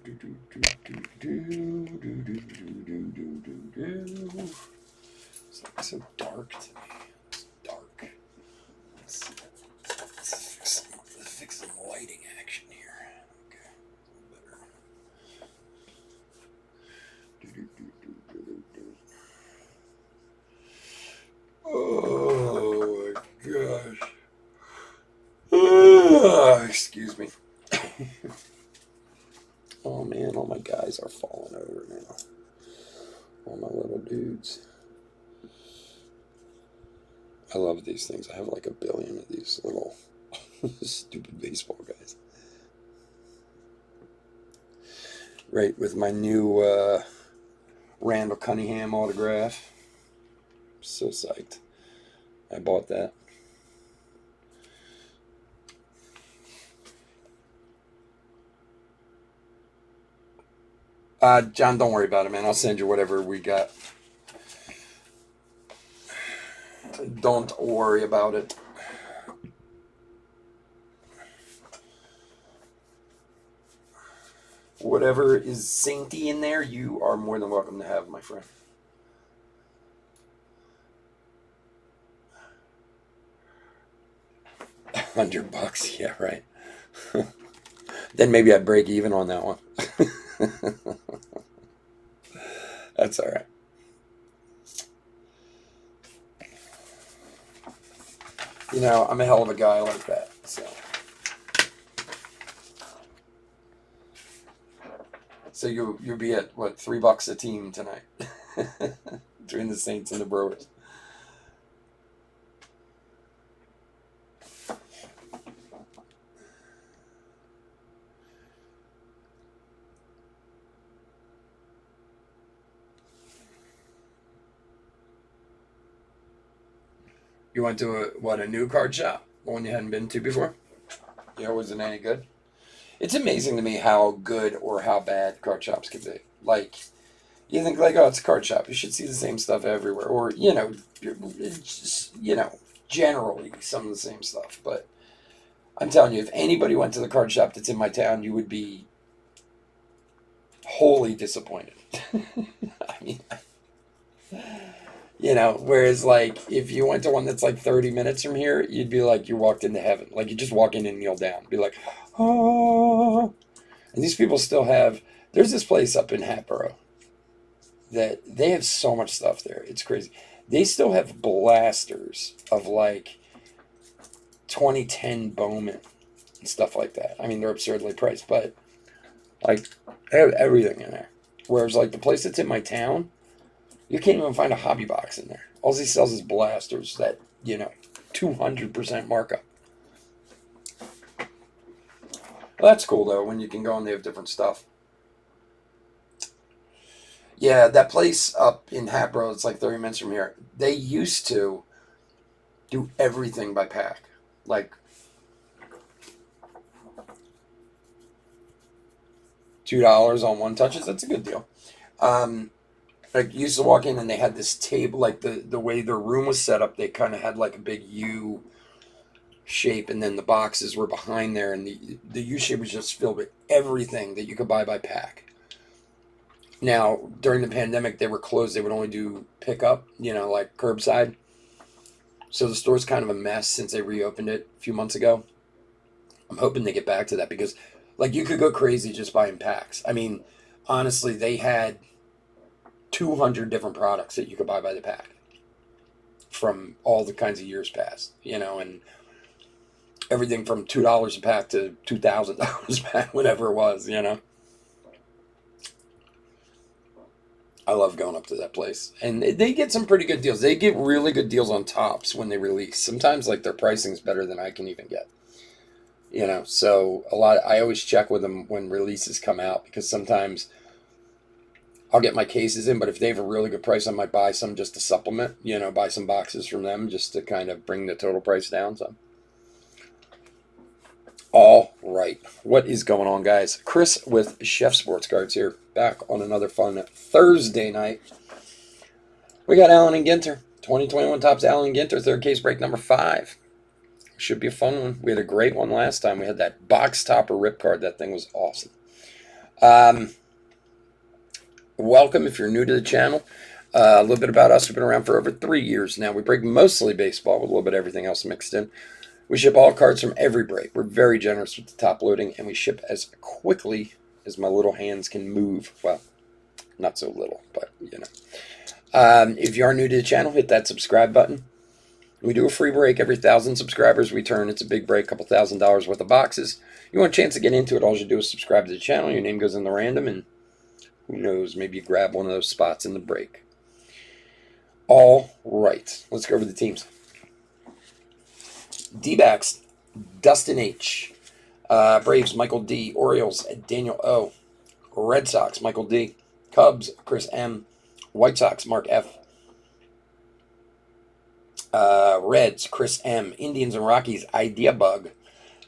It's like so dark to me. It's dark. Let's fix some lighting action here. Okay, a little better. Oh my gosh. Excuse me. Oh man, all my guys are falling over now. All my little dudes. I love these things. I have like 1 billion of these little stupid baseball guys. Right, with my new Randall Cunningham autograph. So psyched. I bought that. John, don't worry about it, man. I'll send you whatever we got. Don't worry about it. Whatever is sainty in there, you are more than welcome to have, my friend. $100, yeah, right. Then maybe I'd break even on that one. That's all right. You know, I'm a hell of a guy like that, so. So you'll be at, what, $3 a team tonight? Between the Saints and the Brewers. You went to a new card shop? One you hadn't been to before? Yeah, wasn't any good? It's amazing to me how good or how bad card shops can be. Like, you think like, oh, it's a card shop. You should see the same stuff everywhere. Or, it's just, generally some of the same stuff. But I'm telling you, if anybody went to the card shop that's in my town, you would be wholly disappointed. I mean, whereas like if you went to one that's like 30 minutes from here, you'd be like you walked into heaven. Like you just walk in and kneel down. Be like, oh. And these people still have, there's this place up in Hatboro that they have so much stuff there. It's crazy. They still have blasters of like 2010 Bowman and stuff like that. I mean, they're absurdly priced, but like they have everything in there. Whereas like the place that's in my town, you can't even find a hobby box in there. All he sells is blasters that, 200% markup. Well, that's cool, though, when you can go and they have different stuff. Yeah, that place up in Hatboro, it's like 30 minutes from here. They used to do everything by pack. Like, $2 on one touches. That's a good deal. Like, you used to walk in and they had this table, like the way their room was set up, they kind of had like a big U shape, and then the boxes were behind there, and the U shape was just filled with everything that you could buy by pack. Now, during the pandemic, they were closed. They would only do pickup, like curbside. So the store's kind of a mess since they reopened it a few months ago. I'm hoping they get back to that because, like, you could go crazy just buying packs. I mean, honestly, they had 200 different products that you could buy by the pack from all the kinds of years past, and everything from $2 a pack to $2,000 a pack, whatever it was, I love going up to that place. And they get some pretty good deals. They get really good deals on tops when they release. Sometimes, like, their pricing's better than I can even get. So I always check with them when releases come out because sometimes I'll get my cases in, but if they have a really good price, I might buy some just to supplement, buy some boxes from them just to kind of bring the total price down some. All right. What is going on, guys? Chris with Chef Sports Cards here, back on another fun Thursday night. We got Allen and Ginter. 2021 Topps Allen and Ginter, third case break number 5. Should be a fun one. We had a great one last time. We had that box topper rip card. That thing was awesome. Um, Welcome if you're new to the channel. A little bit about us. We've been around for over 3 years now. We break mostly baseball with a little bit of everything else mixed in. We ship all cards from every break. We're very generous with the top loading, and we ship as quickly as my little hands can move. Well, not so little, but you know. If you are new to the channel, hit that subscribe button. We do a free break every 1,000 subscribers we turn. It's a big break, couple $1,000 worth of boxes. You want a chance to get into it, all you do is subscribe to the channel. Your name goes in the random, and who knows, maybe you grab one of those spots in the break. All right, let's go over the teams. D-backs, Dustin H. Braves, Michael D. Orioles, Daniel O. Red Sox, Michael D. Cubs, Chris M. White Sox, Mark F. Reds, Chris M. Indians and Rockies, Idea Bug.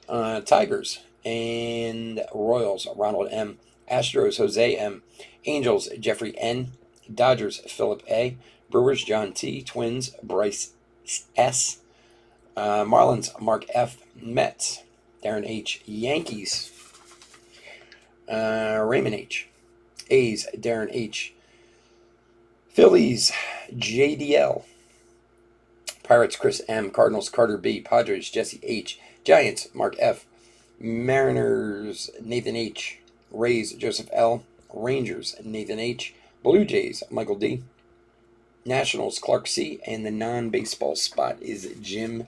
Tigers and Royals, Ronald M. Astros, Jose M. Angels, Jeffrey N. Dodgers, Philip A. Brewers, John T. Twins, Bryce S. Marlins, Mark F. Mets, Darren H. Yankees, Raymond H. A's, Darren H. Phillies, JDL. Pirates, Chris M. Cardinals, Carter B. Padres, Jesse H. Giants, Mark F. Mariners, Nathan H. Rays, Joseph L. Rangers, Nathan H. Blue Jays, Michael D. Nationals, Clark C. And the non-baseball spot is Jim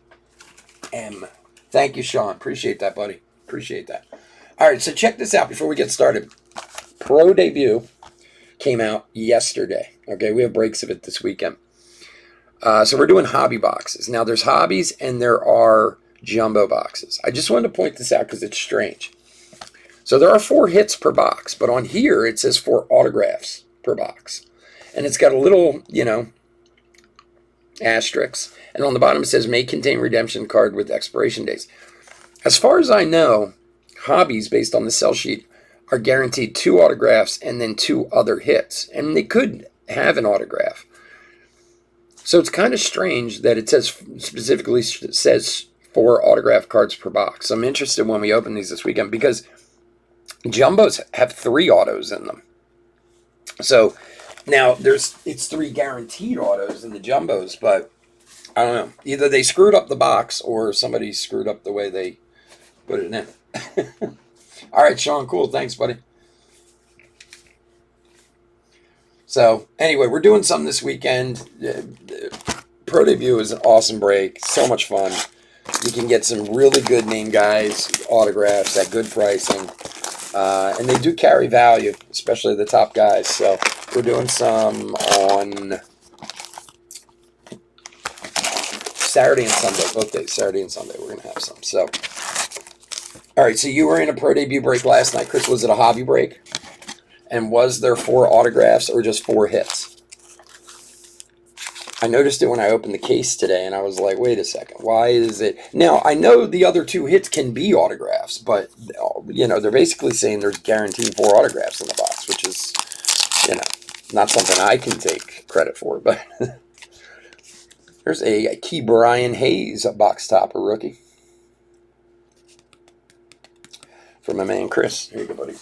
M. Thank you, Sean. Appreciate that, buddy. Appreciate that. All right, so check this out before we get started. Pro Debut came out yesterday. Okay, we have breaks of it this weekend. So we're doing hobby boxes. Now, there's hobbies and there are jumbo boxes. I just wanted to point this out because it's strange. So there are 4 hits per box, but on here it says 4 autographs per box. And it's got a little, asterisk. And on the bottom it says may contain redemption card with expiration dates. As far as I know, hobbies based on the sell sheet are guaranteed 2 autographs and then 2 other hits. And they could have an autograph. So it's kind of strange that it says specifically says 4 autograph cards per box. I'm interested when we open these this weekend because jumbos have 3 autos in them. So now it's 3 guaranteed autos in the jumbos, but I don't know. Either they screwed up the box or somebody screwed up the way they put it in. All right, Sean, cool. Thanks, buddy. So anyway, we're doing something this weekend. Pro Debut is an awesome break. So much fun. You can get some really good name guys, autographs at good pricing. And they do carry value, especially the top guys. So we're doing some on Saturday and Sunday, both days, Saturday and Sunday. We're going to have some. So, all right, so you were in a Pro Debut break last night. Chris, was it a hobby break? And was there 4 autographs or just 4 hits? I noticed it when I opened the case today, and I was like, wait a second, why is it? Now, I know the other 2 hits can be autographs, but, they're basically saying there's guaranteed 4 autographs in the box, which is, not something I can take credit for, but there's a Key Brian Hayes box topper rookie for my man Chris. Here you go, buddy.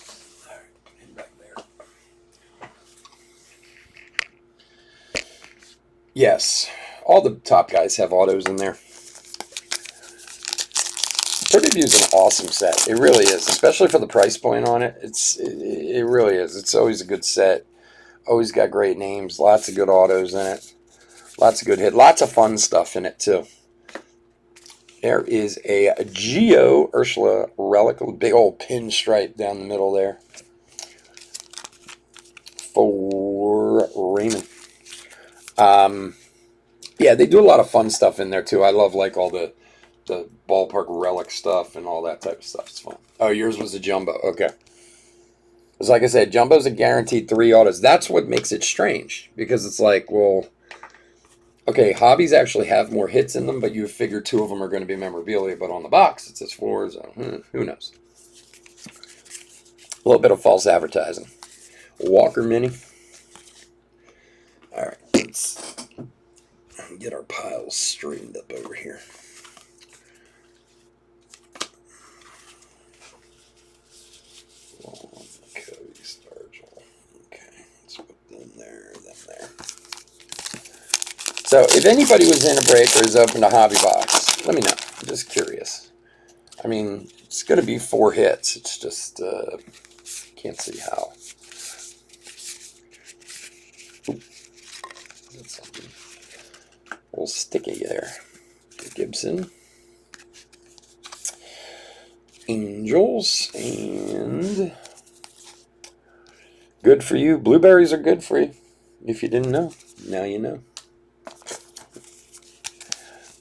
Yes, all the top guys have autos in there. Pro Debut is an awesome set. It really is, especially for the price point on it. It really is. It's always a good set. Always got great names. Lots of good autos in it. Lots of good hit. Lots of fun stuff in it too. There is a Gio Urshela relic, a big old pinstripe down the middle there for Raymond. Yeah, they do a lot of fun stuff in there too. I love like all the ballpark relic stuff and all that type of stuff. It's fun. Oh, yours was a jumbo. Okay. Because like I said, jumbo's a guaranteed 3 autos. That's what makes it strange because it's like, well, okay, hobbies actually have more hits in them, but you figure 2 of them are going to be memorabilia. But on the box, it says 4. So who knows? A little bit of false advertising. Walker Mini. All right, let's get our piles straightened up over here. Long code. So if anybody was in a break or is open to Hobby Box, let me know. I'm just curious. I mean, it's going to be 4 hits. It's just, can't see how. Oop, that's something a little sticky there. Gibson. Angels. And good for you. Blueberries are good for you. If you didn't know, now you know.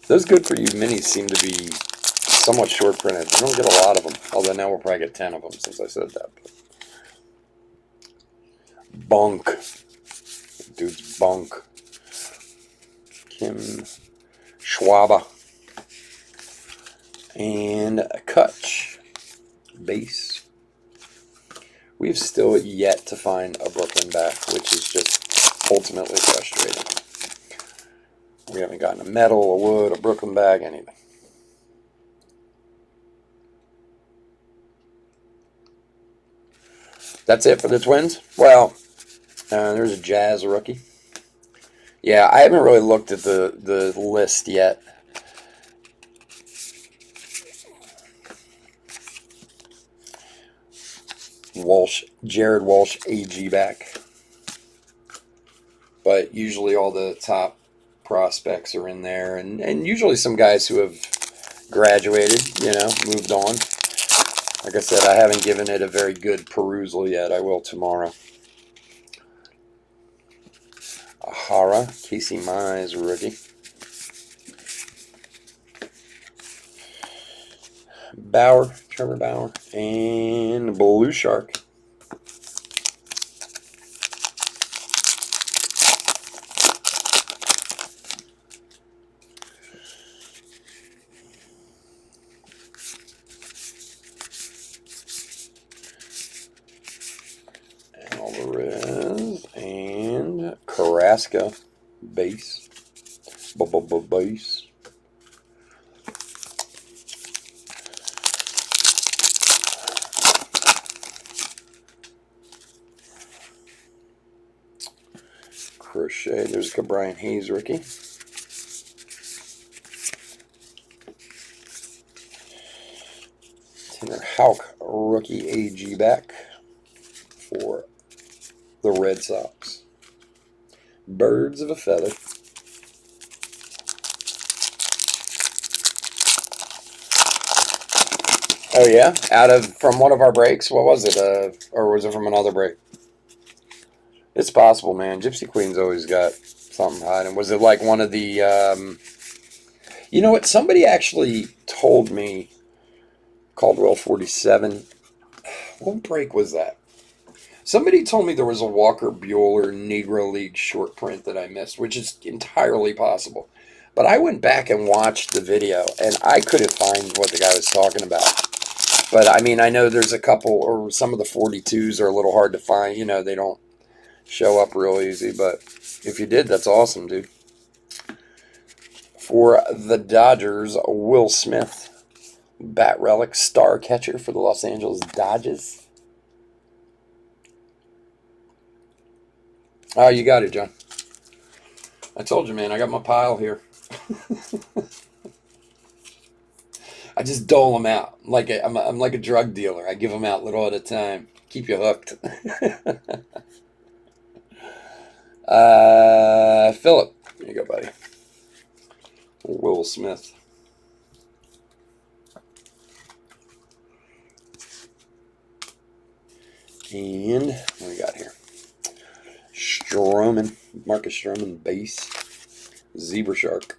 Those good for you minis seem to be somewhat short printed. I don't get a lot of them. Although now we'll probably get 10 of them since I said that. Bunk. Dude's bunk. Kim Schwaba. And a Kutch. Base. We've still yet to find a Brooklyn back, which is just ultimately frustrating. We haven't gotten a metal, a wood, a Brooklyn bag, anything. That's it for the Twins? Well, there's a Jazz rookie. Yeah, I haven't really looked at the list yet. Jared Walsh, AG back. But usually all the top prospects are in there, and usually some guys who have graduated, moved on. Like I said, I haven't given it a very good perusal yet. I will tomorrow. Ahara, Casey Mize, rookie. Bauer, Trevor Bauer, and Blue Shark. Alvarez and Carrasco, base. Base. Crochet. There's a Brian Hayes rookie. Tanner Houck rookie AG back for the Red Sox. Birds of a feather. Oh yeah, from one of our breaks. What was it? Or was it from another break? It's possible, man. Gypsy Queen's always got something hiding. Was it like one of the? You know what? Somebody actually told me. Caldwell 47. What break was that? Somebody told me there was a Walker Bueller Negro League short print that I missed, which is entirely possible. But I went back and watched the video, and I couldn't find what the guy was talking about. But, I mean, I know there's a couple, or some of the 42s are a little hard to find. They don't show up real easy. But if you did, that's awesome, dude. For the Dodgers, Will Smith. Bat relic star catcher for the Los Angeles Dodgers. Oh, you got it, John. I told you, man. I got my pile here. I just dole them out. I'm like a drug dealer. I give them out little at a time. Keep you hooked. Philip. There you go, buddy. Will Smith. And what do we got here? Marcus Stroman, base. Zebra Shark.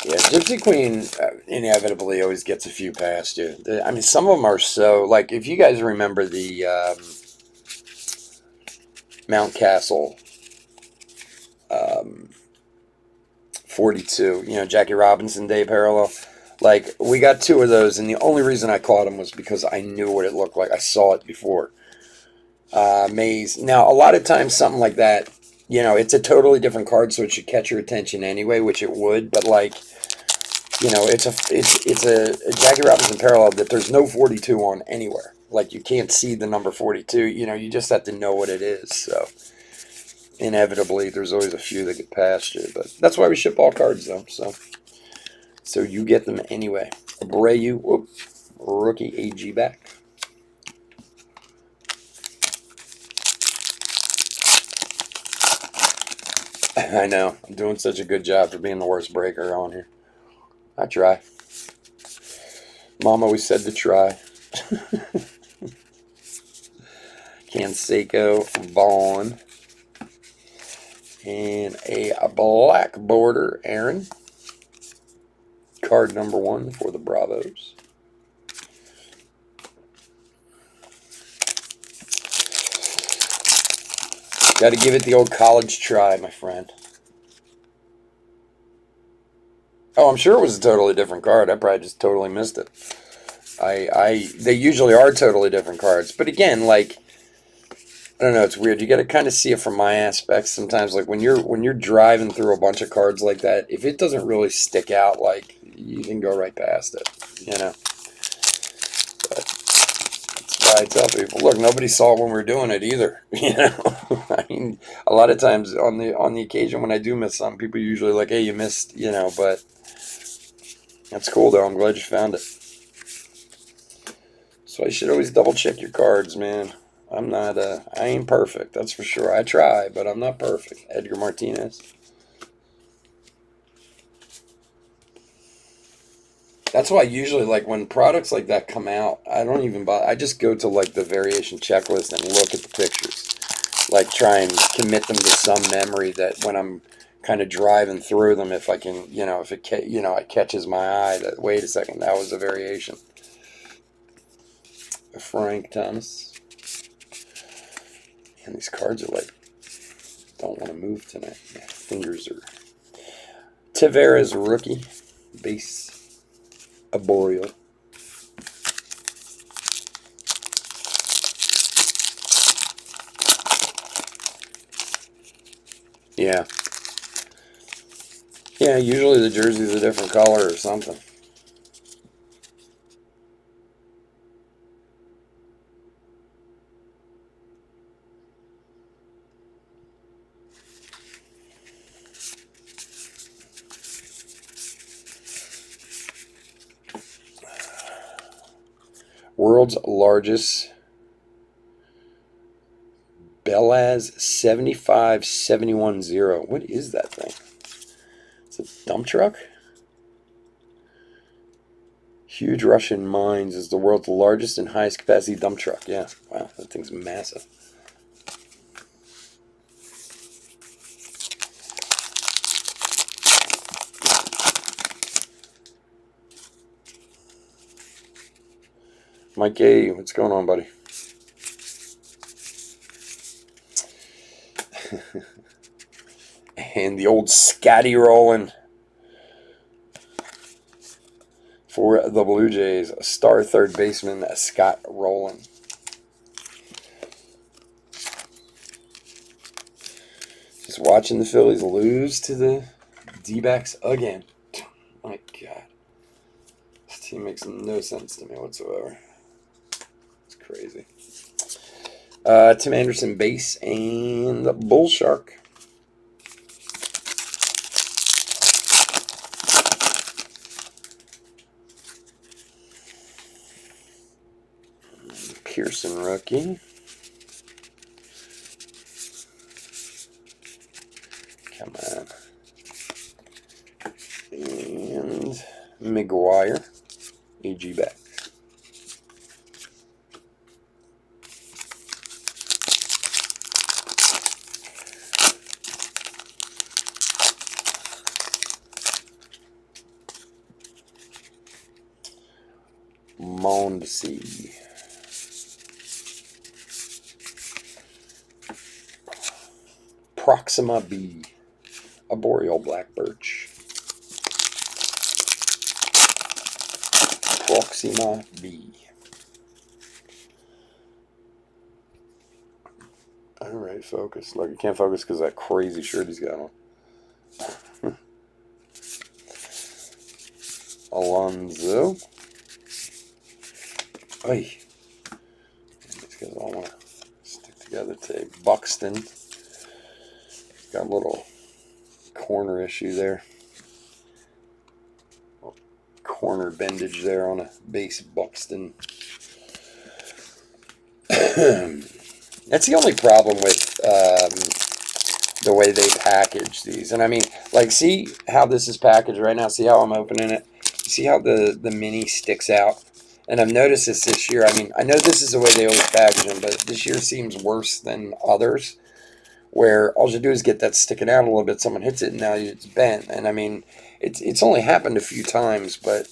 Yeah, Gypsy Queen inevitably always gets a few past you. I mean, some of them are so, like, if you guys remember the Mount Castle 42, Jackie Robinson Day parallel. Like, we got 2 of those, and the only reason I caught them was because I knew what it looked like. I saw it before. Maze. Now, a lot of times, something like that, it's a totally different card, so it should catch your attention anyway, which it would. But, like, it's a Jackie Robinson parallel that there's no 42 on anywhere. Like, you can't see the number 42. You just have to know what it is. So, inevitably, there's always a few that get past you. But that's why we ship all cards, though. So you get them anyway. Abreu, whoop, rookie AG back. I know. I'm doing such a good job for being the worst breaker on here. I try. Mom always said to try. Canseco, Vaughn. And a black border, Aaron. Card number 1 for the Bravos. Got to give it the old college try, my friend. Oh, I'm sure it was a totally different card. I probably just totally missed it. They usually are totally different cards. But again, like, I don't know, it's weird. You got to kind of see it from my aspects sometimes. Like when you're driving through a bunch of cards like that, if it doesn't really stick out, like, you can go right past it, you know. But that's why I tell people, look, nobody saw it when we were doing it either, you know. I mean, a lot of times on the occasion when I do miss something, people are usually like, hey, you missed, you know. But that's cool though. I'm glad you found it. So you should always double check your cards, man. I'm not, I ain't perfect, that's for sure. I try, but I'm not perfect. Edgar Martinez. That's why usually, like, when products like that come out, I don't even buy. I just go to, like, the variation checklist and look at the pictures. Like, try and commit them to some memory that when I'm kind of driving through them, if I can, you know, if it, it catches my eye that, wait a second, that was a variation. Frank Thomas. And these cards are like, don't want to move tonight. My fingers are. Tavares, rookie. Base. Arboreal. Yeah. Yeah, usually the jersey's a different color or something. World's largest Belaz 75710. What is that thing? It's a dump truck? Huge Russian Mines is the world's largest and highest capacity dump truck. Yeah, wow, that thing's massive. Mike A, what's going on, buddy? And the old Scotty rolling for the Blue Jays. A star third baseman, Scott Rowland. Just watching the Phillies lose to the D-backs again. My God. This team makes no sense to me whatsoever. It's crazy. Tim Anderson, base, and the Bull Shark. Pearson, rookie. Come on. And McGuire, AG back. Mondesi. Proxima B. Arboreal black birch. Proxima B. Alright, focus. Look, you can't focus because of that crazy shirt he's got on. Alonzo. Ay. These guys all want to stick together today. Buxton. Got a little corner issue there. Corner bendage there on a base Buxton. That's the only problem with the way they package these. And I mean, like, see how this is packaged right now? See how I'm opening it? See how the mini sticks out? And I've noticed this year. I mean, I know this is the way they always package them, but this year seems worse than others, where all you do is get that sticking out a little bit, someone hits it, and now it's bent. And I mean, it's only happened a few times, but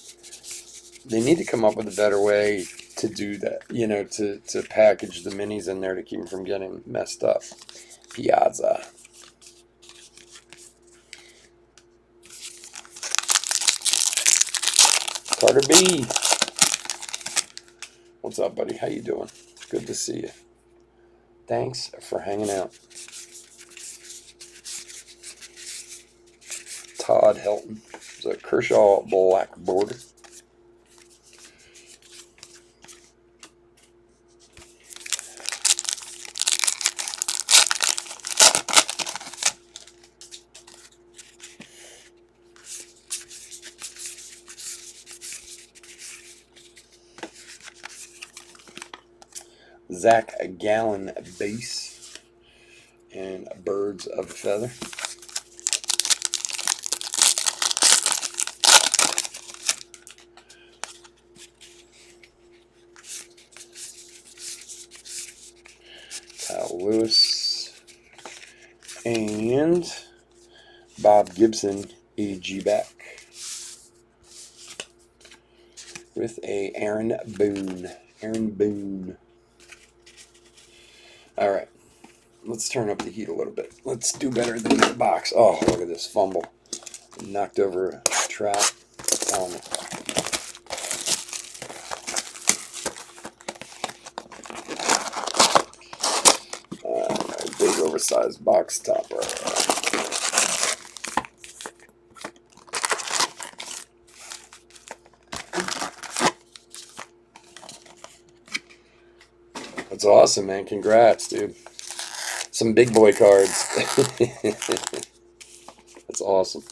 they need to come up with a better way to do that, you know, to package the minis in there to keep them from getting messed up. Piazza. Carter B. What's up, buddy? How you doing? Good to see you. Thanks for hanging out. Todd Helton. It's a Kershaw black border. Zach Gallen base and Birds of a Feather. Kyle Lewis and Bob Gibson AG back with a Aaron Boone. All right, let's turn up the heat a little bit. Let's do better than the box. Oh, look at this fumble. Knocked over a trap. Big oversized box topper. That's awesome, man. Congrats, dude. Some big boy cards. That's awesome.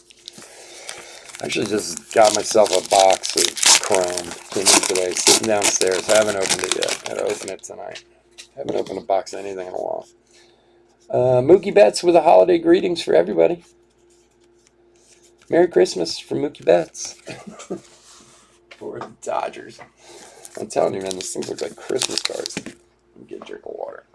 I actually just got myself a box of Chrome. Came in today, sitting downstairs. Haven't opened it yet. Gotta open it tonight. Haven't opened a box of anything in a while. Mookie Betts with the holiday greetings for everybody. Merry Christmas from Mookie Betts. For the Dodgers. I'm telling you, man, this thing looks like Christmas cards. Get a drink of water.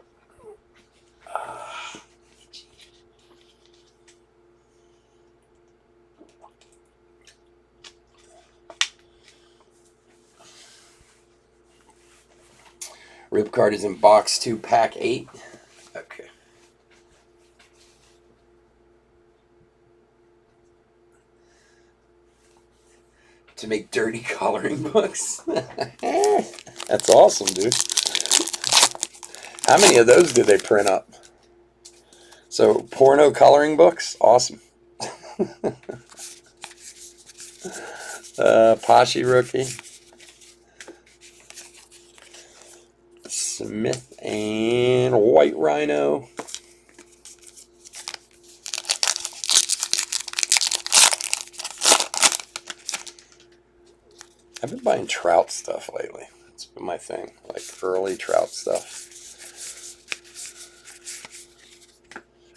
Rip card is in box 2, pack 8. Okay. To make dirty coloring books. That's awesome, dude. How many of those did they print up? So, porno coloring books? Awesome. Pashi rookie. Smith and White Rhino. I've been buying Trout stuff lately. It's been my thing, like early Trout stuff.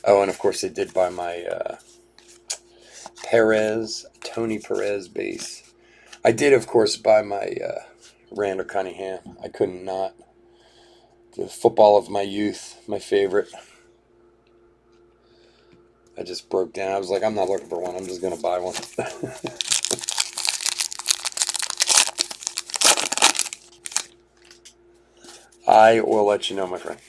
Oh, and of course they did buy my Tony Perez base. I did, of course, buy my Randall Cunningham. I couldn't not. The football of my youth, my favorite. I just broke down. I was like, I'm not looking for one. I'm just going to buy one. I will let you know, my friend.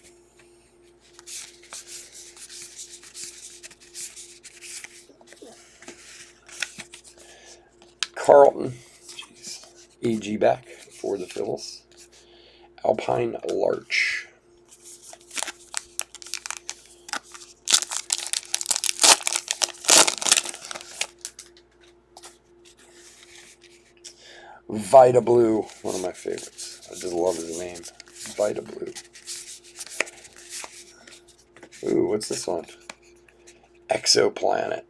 Carlton. Jeez. EG back for the Phils. Alpine Larch. Vita Blue, one of my favorites. I just love his name. Vita Blue. Ooh, what's this one? Exoplanet.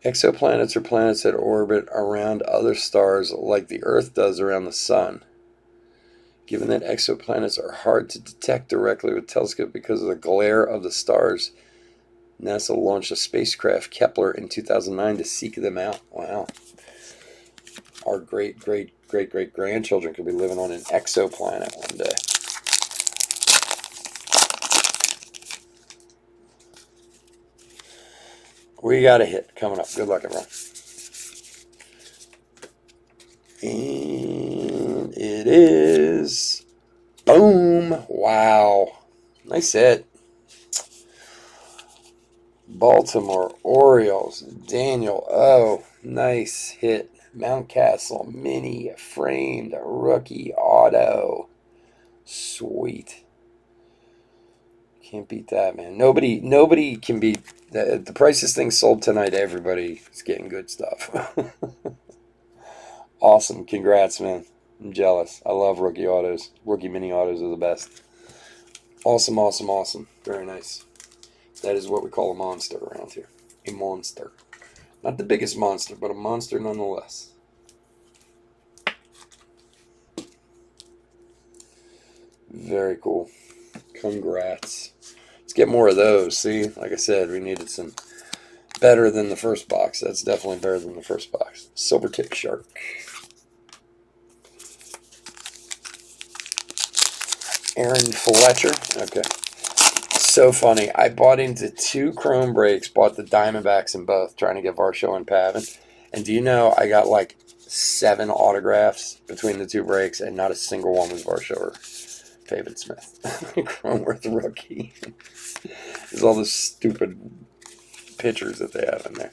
Exoplanets are planets that orbit around other stars like the Earth does around the Sun. Given that exoplanets are hard to detect directly with telescopes because of the glare of the stars, NASA launched a spacecraft, Kepler, in 2009 to seek them out. Wow. Our great-great-great-great-grandchildren could be living on an exoplanet one day. We got a hit coming up. Good luck, everyone. And it is... Boom! Wow. Nice hit. Baltimore Orioles. Daniel O. Nice hit. Mountcastle mini framed rookie auto. Sweet. Can't beat that, man. Nobody can beat the price this thing sold tonight. Everybody is getting good stuff. Awesome. Congrats, man. I'm jealous. I love rookie autos. Rookie mini autos are the best. Awesome, awesome, awesome. Very nice. That is what we call a monster around here. A monster. Not the biggest monster, but a monster nonetheless. Very cool. Congrats. Let's get more of those. See, like I said, we needed some better than the first box. That's definitely better than the first box. Silver tip shark. Aaron Fletcher. Okay. So funny. I bought into 2 chrome breaks, bought the Diamondbacks in both, trying to get Varsho and Pavin. And do you know I got like 7 autographs between the 2 breaks, and not a single one was Varsho or Pavin Smith. Cronenworth rookie. There's all the stupid pictures that they have in there.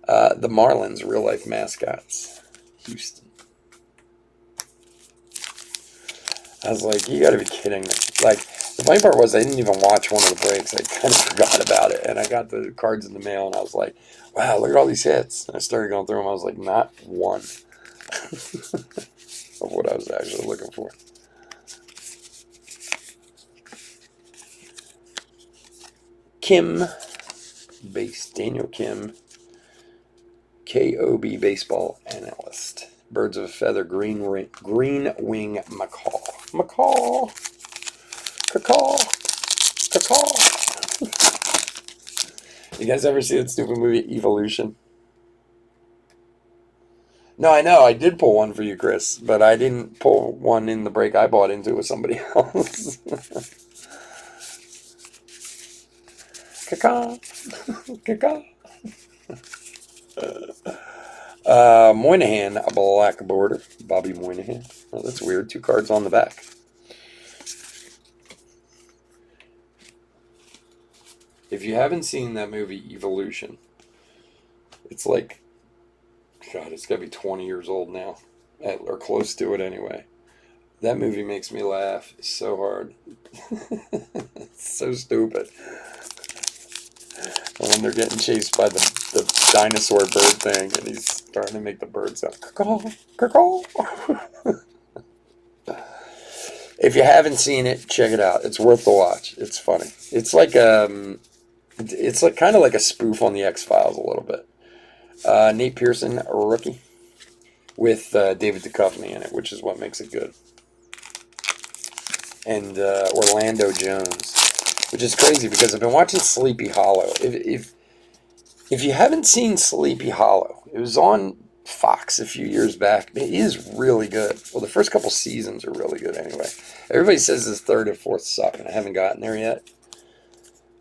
The Marlins, real life mascots. Houston. I was like, you gotta be kidding me. Like, the funny part was I didn't even watch one of the breaks. I kind of forgot about it. And I got the cards in the mail, and I was like, wow, look at all these hits. And I started going through them. I was like, not one of what I was actually looking for. Kim base, Daniel Kim, KOB baseball analyst. Birds of a feather, green wing macaw. Macaw. Cacaw. Cacaw. You guys ever see that stupid movie Evolution? No, I know. I did pull one for you, Chris, but I didn't pull one in the break I bought into with somebody else. Cacaw. Cacaw. Moynihan, a black border. Bobby Moynihan. Oh, that's weird. 2 cards on the back. If you haven't seen that movie Evolution, it's like, God, it's got to be 20 years old now, or close to it anyway. That movie makes me laugh so hard. It's so stupid. When they're getting chased by the dinosaur bird thing, and he's starting to make the bird sound. Caw, caw. If you haven't seen it, check it out. It's worth the watch. It's funny. It's like kind of like a spoof on the X-Files a little bit. Nate Pearson, a rookie, with David Duchovny in it, which is what makes it good. And Orlando Jones, which is crazy because I've been watching Sleepy Hollow. If you haven't seen Sleepy Hollow, it was on Fox a few years back. It is really good. Well, the first couple seasons are really good anyway. Everybody says the 3rd and 4th suck, and I haven't gotten there yet.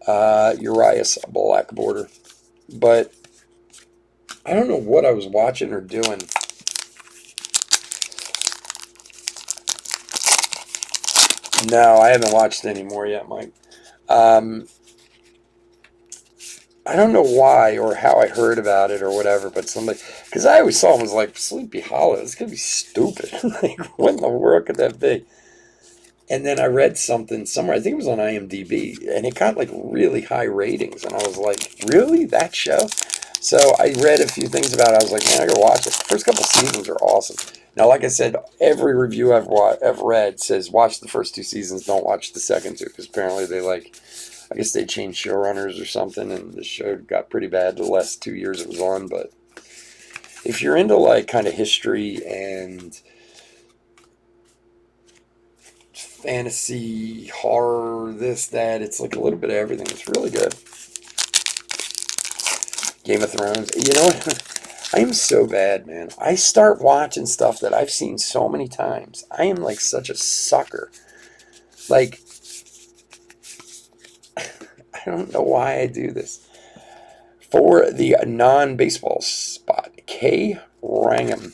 Urias, a black border. But I don't know what I was watching or doing. No, I haven't watched any more yet, Mike. I don't know why or how I heard about it or whatever, but somebody, because I always saw him as like Sleepy Hollow. It's gonna be stupid. Like, what in the world could that be? And then I read something somewhere, I think it was on IMDb, and it got like really high ratings, and I was like, really, that show? So I read a few things about it. I was like, man, I gotta watch it. The first couple seasons are awesome. Now, like I said, every review I've read says watch the first two seasons, don't watch the second two, because apparently I guess they changed showrunners or something, and the show got pretty bad the last 2 years it was on. But if you're into like kind of history and fantasy, horror, this, that, it's like a little bit of everything. It's really good. Game of Thrones. You know what? I am so bad, man. I start watching stuff that I've seen so many times. I am like such a sucker. Like, I don't know why I do this. For the non-baseball spot, Kay Rangham.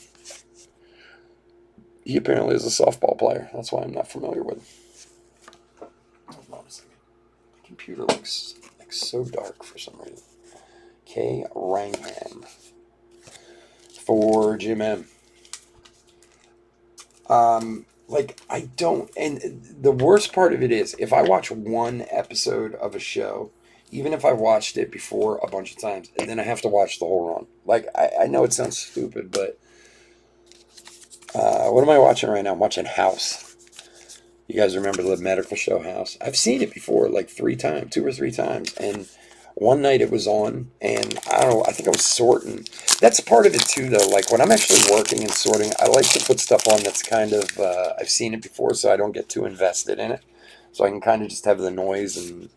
He apparently is a softball player. That's why I'm not familiar with him. Hold on a second. My computer looks like so dark for some reason. Kay Rangham. For Jim M. Like, I don't, and the worst part of it is, if I watch one episode of a show, even if I watched it before a bunch of times, and then I have to watch the whole run. Like, I know it sounds stupid, but what am I watching right now? I'm watching House. You guys remember the medical show House? I've seen it before, like 3 times, 2 or 3 times, and one night it was on, and I don't know, I think I was sorting. That's part of it too, though. Like, when I'm actually working and sorting, I like to put stuff on that's kind of, I've seen it before, so I don't get too invested in it. So I can kind of just have the noise and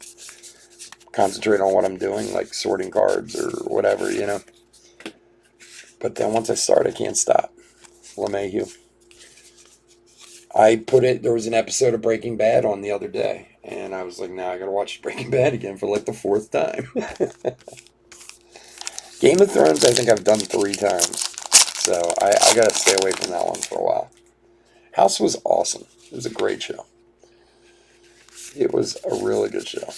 concentrate on what I'm doing, like sorting cards or whatever, you know. But then once I start, I can't stop. LeMahieu. There was an episode of Breaking Bad on the other day, and I was like, now I gotta watch Breaking Bad again for like the 4th time. Game of Thrones, I think I've done 3 times, so I gotta stay away from that one for a while. House was awesome. It was a great show. It was a really good show.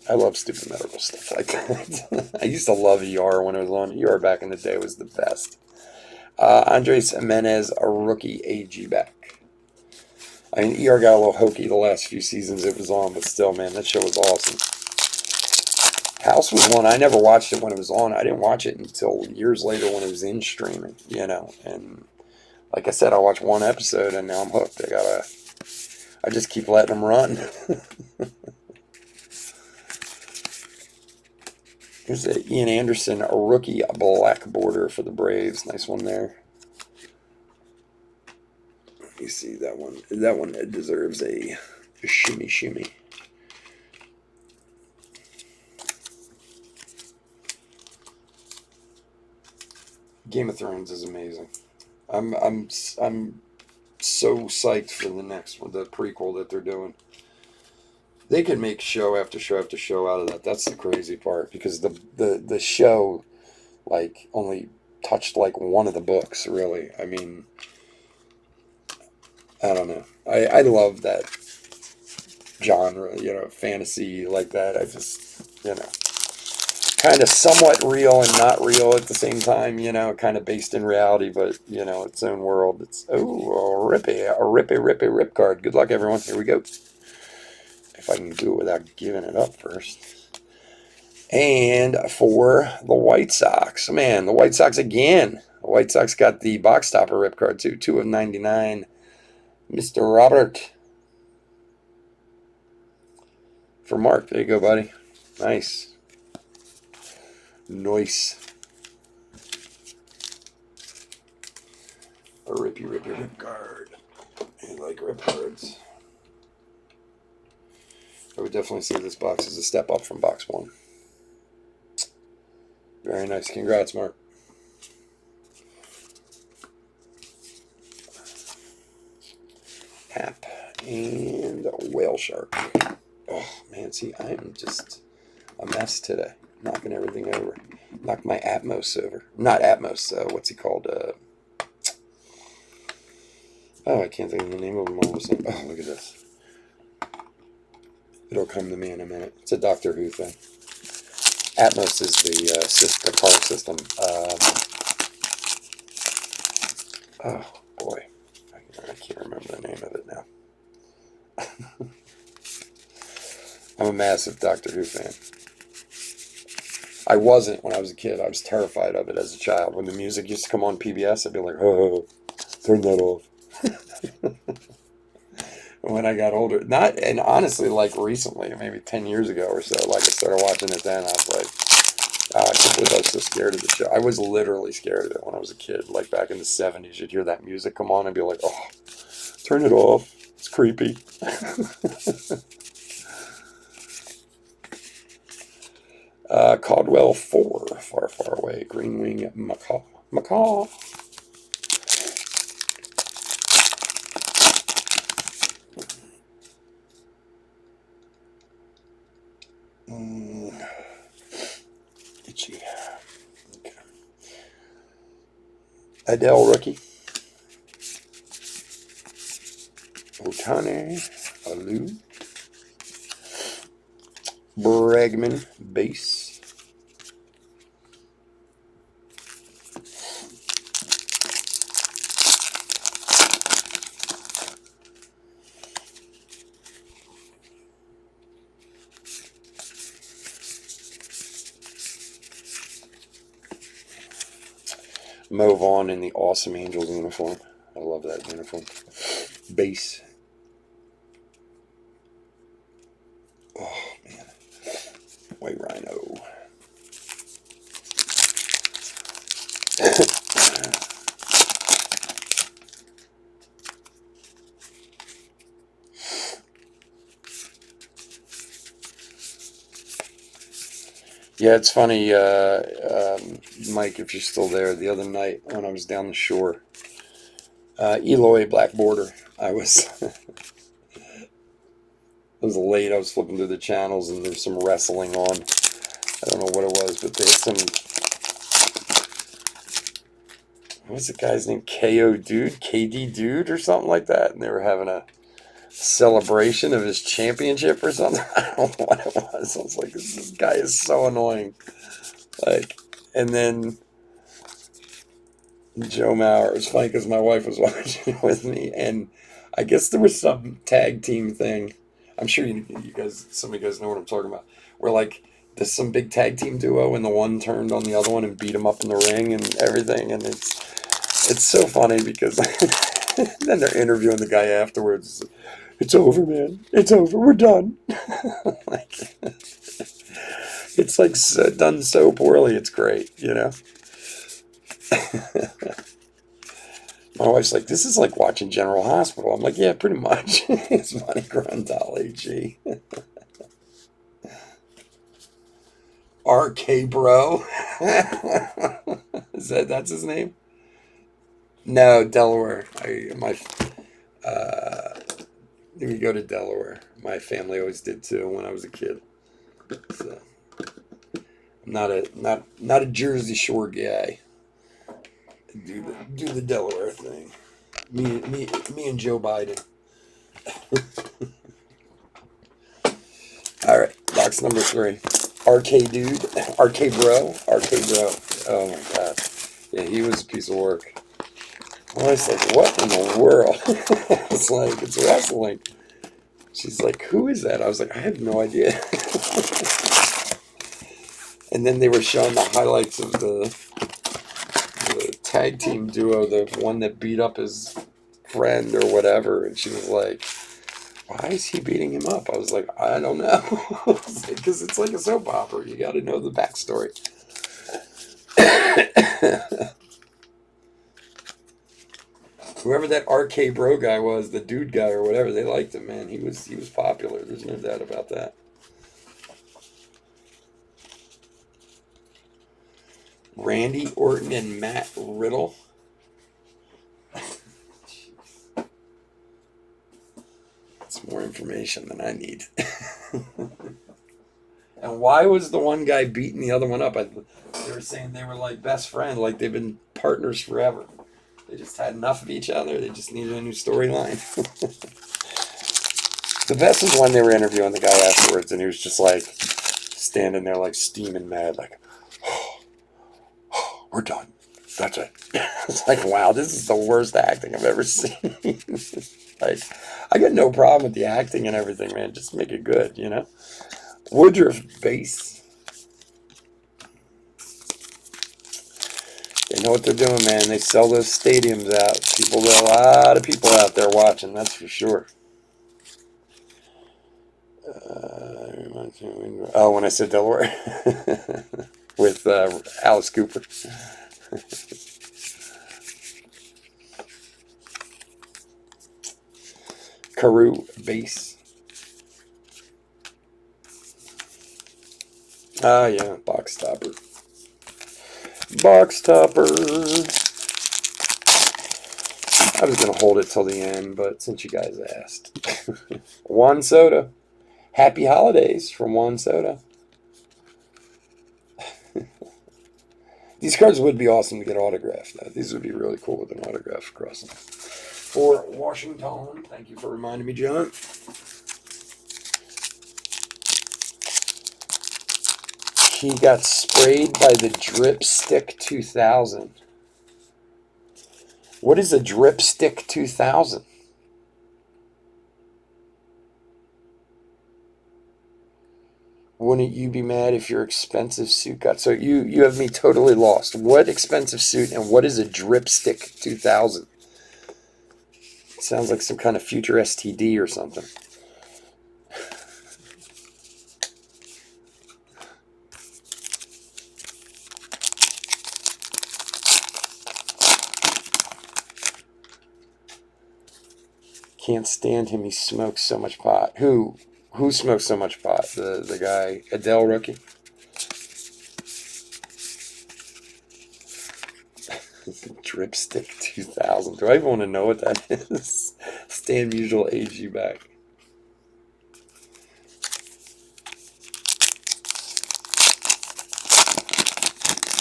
I love stupid medical stuff like that. I used to love ER when it was on. ER back in the day was the best. Andres Jimenez, a rookie AG back. I mean, ER got a little hokey the last few seasons it was on, but still, man, that show was awesome. House was one, I never watched it when it was on. I didn't watch it until years later when it was in streaming, you know. And like I said, I watched one episode and now I'm hooked. I just keep letting them run. Here's Ian Anderson, a rookie, a black border for the Braves. Nice one there. You see that one? That one deserves a shimmy shimmy. Game of Thrones is amazing. I'm so psyched for the next one, the prequel that they're doing. They could make show after show after show out of that. That's the crazy part, because the show like only touched like one of the books, really. I mean, I don't know. I love that genre, you know, fantasy like that. I just, you know, kind of somewhat real and not real at the same time, you know, kind of based in reality, but, you know, its own world. It's, a rippy rip card. Good luck, everyone. Here we go. If I can do it without giving it up first. And for the White Sox, man, the White Sox again. The White Sox got the box topper rip card too, 2/99. Mr. Robert. For Mark. There you go, buddy. Nice. Nice. A rippy rip card. I like rip cards. I would definitely say this box is a step up from box 1. Very nice. Congrats, Mark. Hap and a whale shark. Oh, man. See, I am just a mess today. Knocking everything over. Knocked my Atmos over. Not Atmos. What's he called? Oh, I can't think of the name of him all of a sudden. Oh, look at this. It'll come to me in a minute. It's a Doctor Who thing. Atmos is the car system. Oh, boy. I can't remember the name of it now. I'm a massive Doctor Who fan. I wasn't when I was a kid. I was terrified of it as a child. When the music used to come on PBS, I'd be like, oh. Turn that off. When I got older, not and honestly, like recently, maybe 10 years ago or so, like I started watching it. Then I was like, I can't believe I was so scared of the show. I was literally scared of it when I was a kid. Like back in the '70s, you'd hear that music come on and be like, "Oh, turn it off. It's creepy." Caldwell 4, far, far away. Green wing macaw. Macaw. Itchy. Okay. Adele rookie. Otani. Alou. Bregman base. Mo Vaughn in the awesome Angels uniform. I love that uniform. Base. Oh, man. White Rhino. Yeah, it's funny, Mike, if you're still there, the other night when I was down the shore, Eloy Black Border, I was it was late. I was flipping through the channels and there's some wrestling on. I don't know what it was, but they had some. What's the guy's name? KO Dude, KD Dude, or something like that. And they were having a celebration of his championship or something. I don't know what it was. I was like, this guy is so annoying. Like, and then Joe Mauer. It was funny because my wife was watching it with me, and I guess there was some tag team thing. I'm sure you guys, some of you guys know what I'm talking about. Where like there's some big tag team duo, and the one turned on the other one and beat him up in the ring and everything, and it's so funny because then they're interviewing the guy afterwards. It's over, man. It's over. We're done. Like, it's like so, done so poorly. It's great, you know. My wife's like, this is like watching General Hospital. I'm like, yeah, pretty much. It's Monty Grundle, AG. RK Bro. That's his name? No, Delaware. We go to Delaware. My family always did too when I was a kid. So I'm not a Jersey Shore guy. Do the Delaware thing. Me and Joe Biden. All right, box number 3. RK Dude, RK Bro, RK Bro. Oh my God, yeah, he was a piece of work. I was like, what in the world? It's like, it's wrestling. She's like, who is that? I was like, I have no idea. And then they were showing the highlights of the tag team duo, the one that beat up his friend or whatever, and she was like, why is he beating him up? I was like, I don't know. Because it's like a soap opera. You got to know the backstory. Whoever that RK Bro guy was, the dude guy or whatever, they liked him, man. He was popular. There's no doubt about that. Randy Orton and Matt Riddle. That's more information than I need. And why was the one guy beating the other one up? They were saying they were like best friends, like they've been partners forever. They just had enough of each other. They just needed a new storyline. The best was when they were interviewing the guy afterwards, and he was just like standing there, like steaming mad, like, we're done. That's it. It's like, wow, this is the worst acting I've ever seen. Like, I got no problem with the acting and everything, man. Just make it good, you know? Woodruff base. They know what they're doing, man. They sell those stadiums out. People, there are a lot of people out there watching, that's for sure. Oh, when I said Delaware. With Alice Cooper. Carew base. Ah, yeah, box topper. Box topper. I was going to hold it till the end, but since you guys asked. Juan Soda. Happy holidays from Juan Soda. These cards would be awesome to get autographed, though. These would be really cool with an autograph across them. For Washington, thank you for reminding me, John. He got sprayed by the Dripstick 2000. What is a Dripstick 2000? Wouldn't you be mad if your expensive suit got... So you have me totally lost. What expensive suit and what is a Dripstick 2000? It sounds like some kind of future STD or something. Can't stand him. He smokes so much pot. Who smokes so much pot? The guy, Adele rookie? Dripstick 2000. Do I even want to know what that is? Stan Musial age you back.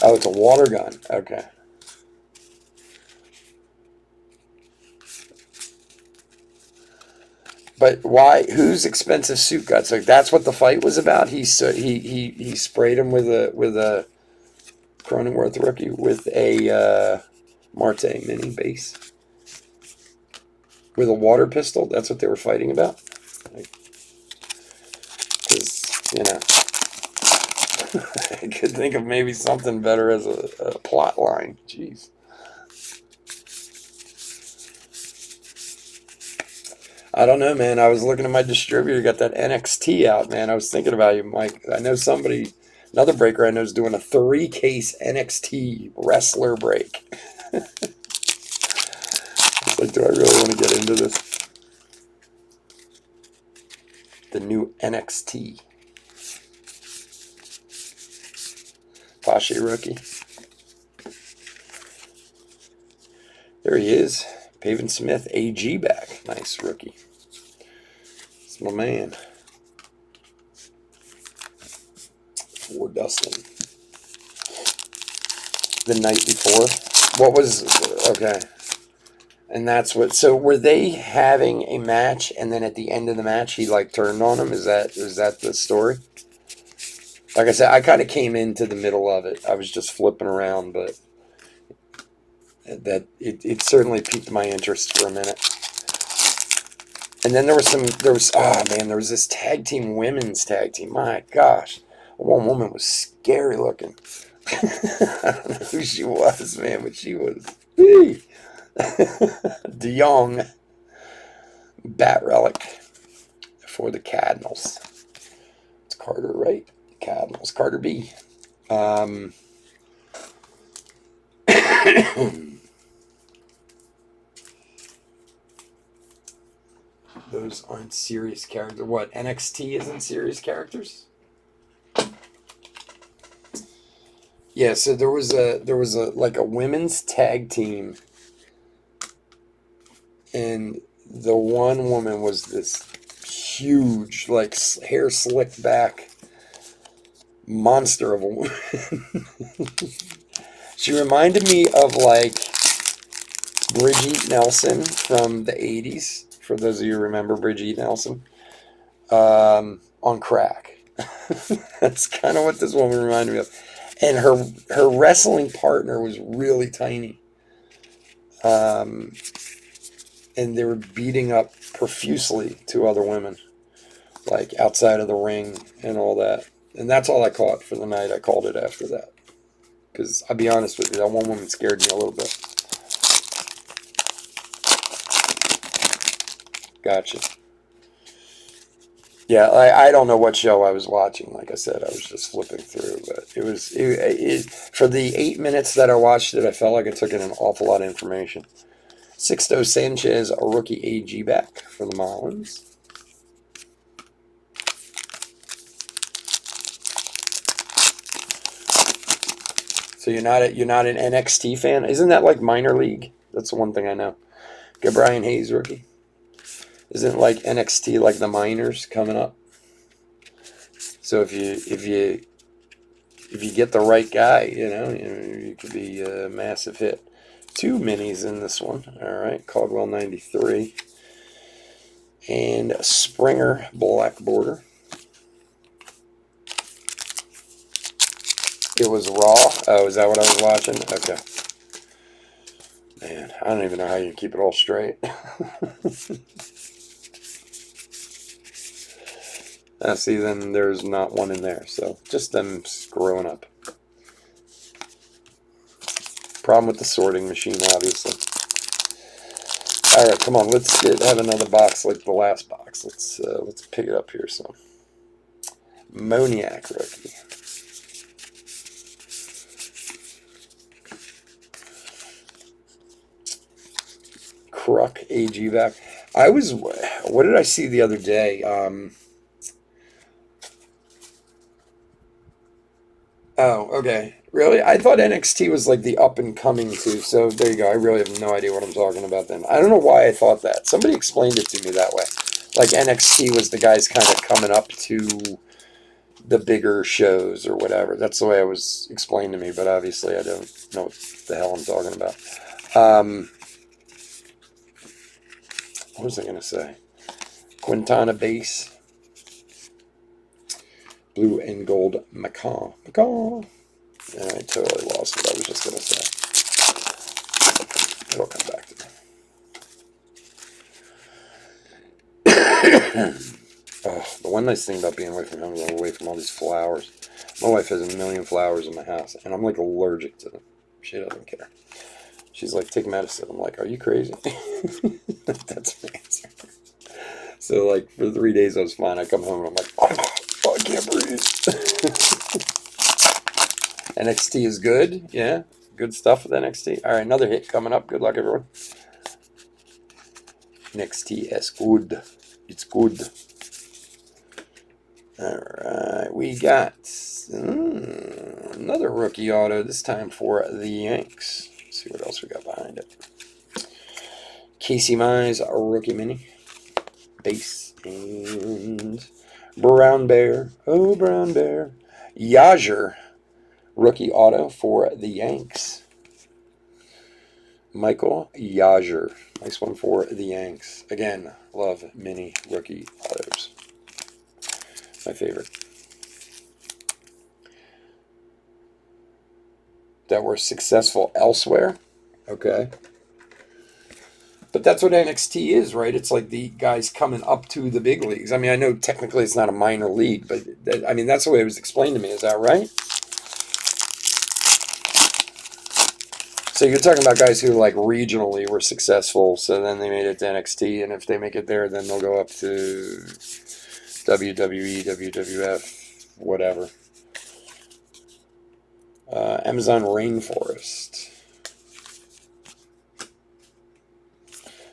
Oh, it's a water gun. Okay. But why? Whose expensive suit got so? That's what the fight was about. He sprayed him with a Cronenworth rookie with a Marte mini base with a water pistol. That's what they were fighting about. Because I could think of maybe something better as a plot line. Jeez. I don't know, man. I was looking at my distributor, got that NXT out, man. I was thinking about you, Mike. I know another breaker I know is doing a 3-case NXT wrestler break. It's like, do I really want to get into this? The new NXT. Pache rookie. There he is. Pavin Smith, AG back. Nice rookie. It's my man. For Dustin. The night before. What was... Okay. And that's what... So were they having a match and then at the end of the match he like turned on him? Is that the story? Like I said, I kind of came into the middle of it. I was just flipping around, but... that it certainly piqued my interest for a minute. And then there was this women's tag team. My gosh. One woman was scary looking. I don't know who she was, man, but she was De Jong. Bat Relic for the Cardinals. It's Carter, right? Cardinals. Carter B. Those aren't serious characters. What, NXT isn't serious characters? Yeah, so there was a like a women's tag team, and the one woman was this huge, like hair slicked back monster of a woman. She reminded me of like Brigitte Nelson from the 80s. For those of you who remember Brigitte Nelson, on crack. That's kind of what this woman reminded me of. And her wrestling partner was really tiny. And they were beating up profusely to other women, like outside of the ring and all that. And that's all I caught for the night. I called it after that. Because I'll be honest with you, that one woman scared me a little bit. Gotcha. Yeah, I don't know what show I was watching. Like I said, I was just flipping through, but for the 8 minutes that I watched it, I felt like I took in an awful lot of information. Sixto Sanchez, a rookie AG back for the Marlins. So you're not an NXT fan? Isn't that like minor league? That's the one thing I know. Get Brian Hayes rookie. Isn't like NXT like the minors coming up? So if you get the right guy, you could be a massive hit. 2 minis in this one. All right, Caldwell 93 and Springer black border. It was raw. Oh, is that what I was watching? Okay. Man, I don't even know how you keep it all straight. See, then there's not one in there. So just them screwing up. Problem with the sorting machine, obviously. All right, come on. Let's have another box like the last box. Let's pick it up here. So, Moniak rookie. Kruk AG back. What did I see the other day? Oh, okay. Really? I thought NXT was like the up and coming too. So there you go. I really have no idea what I'm talking about then. I don't know why I thought that. Somebody explained it to me that way. Like NXT was the guys kind of coming up to the bigger shows or whatever. That's the way it was explained to me, but obviously I don't know what the hell I'm talking about. What was I going to say? Quintana base. Blue and gold macaw. Macaw. And I totally lost what I was just going to say. It'll come back to me. The one nice thing about being away from home is I'm away from all these flowers. My wife has a million flowers in my house, and I'm like allergic to them. She doesn't care. She's like, take medicine. I'm like, are you crazy? That's my answer. So like for 3 days I was fine. I come home and I'm like, oh, I can't breathe. NXT is good. Yeah, good stuff with NXT. All right, another hit coming up. Good luck, everyone. NXT is good. It's good. All right, we got another rookie auto, this time for the Yanks. Let's see what else we got behind it. Casey Mize, a rookie mini. Base and Brown Bear. Oh, Brown Bear. Yager, rookie auto for the Yanks. Michael Yager. Nice one for the Yanks. Again, love mini rookie autos. My favorite. That were successful elsewhere. Okay. But that's what NXT is, right? It's like the guys coming up to the big leagues. I mean, I know technically it's not a minor league, but that's the way it was explained to me. Is that right? So you're talking about guys who like regionally were successful, so then they made it to NXT, and if they make it there, then they'll go up to WWE, WWF, whatever. Amazon Rainforest.